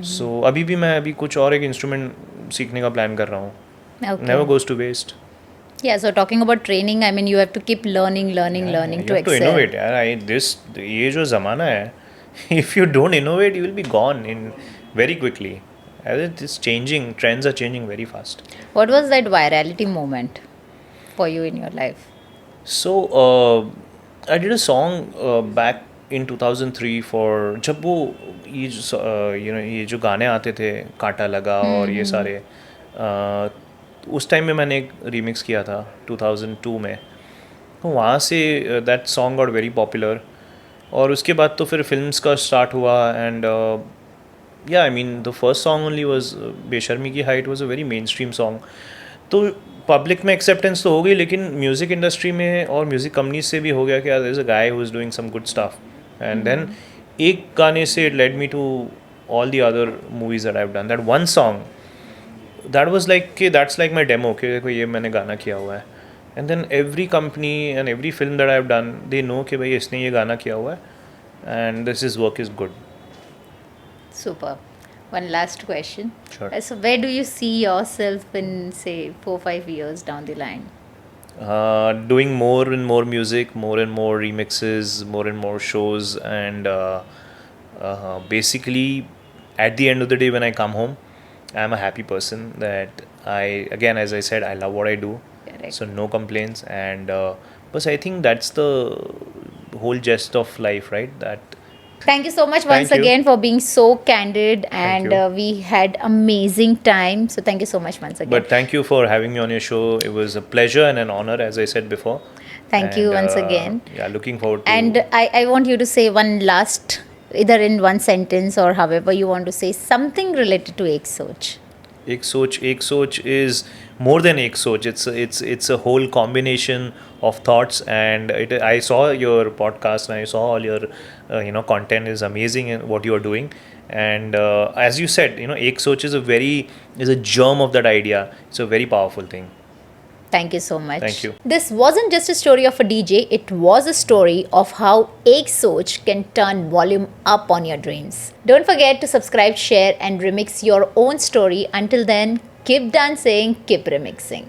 So अभी भी मैं कुछ और एक instrument सीखने का plan कर रहा हूँ. Okay. Never goes to waste. Yeah, so talking about training, I mean, you have to keep learning Yeah, to you have to excel. innovate यार. ये जो ज़माना है, if you don't innovate, you will be gone in very quickly. As it is changing, trends are changing very fast. What was that virality moment for you in your life? So I did a song back in 2003 for जब वो ये जो गाने आते थे कांटा लगा और ये सारे उस टाइम में मैंने एक रीमिक्स किया था 2002 में. तो वहाँ say that song got very popular और उसके बाद तो फिर फिल्म्स का स्टार्ट हुआ and yeah I mean the first song only was Besharmi Ki height was a very mainstream song. तो पब्लिक में एक्सेप्टेंस तो हो गई लेकिन म्यूज़िक इंडस्ट्री में और म्यूज़िक कंपनीज से भी हो गया कि there is a guy who is doing some good stuff and then एक गाने से it led me to all the other movies that I have done. That one song that was like कि that's like my demo कि देखो ये मैंने गाना किया हुआ है. And then every company and every film that I have done they know कि भाई इसने ये गाना किया हुआ है and this is work is good. Super. One last question. Sure. So where do you see yourself in, say, 4-5 years down the line? Doing more and more music, more and more remixes, more and more shows, and basically at the end of the day when I come home, I'm a happy person that again as I said, I love what I do. Correct. So no complaints and but I think that's the whole gist of life, right? That Thank you so much once Thank you. again for being so candid and you. we had amazing time. So thank you so much once again. but thank you for having me on your show. It was a pleasure and an honor, as I said before. Thank you And, once again. Yeah, looking forward to And I want you to say one last, either in one sentence or however you want to say, something related to Ek Soch. एक सोच is more than एक सोच. It's a whole combination of thoughts, and I saw your podcast and I saw all your content is amazing in what you are doing. And as you said, एक सोच is a germ of that idea. It's a very powerful thing. Thank you so much. Thank you. This wasn't just a story of a DJ, it was a story of how Ek Soch can turn volume up on your dreams. Don't forget to subscribe, share, and remix your own story. Until then, keep dancing, keep remixing.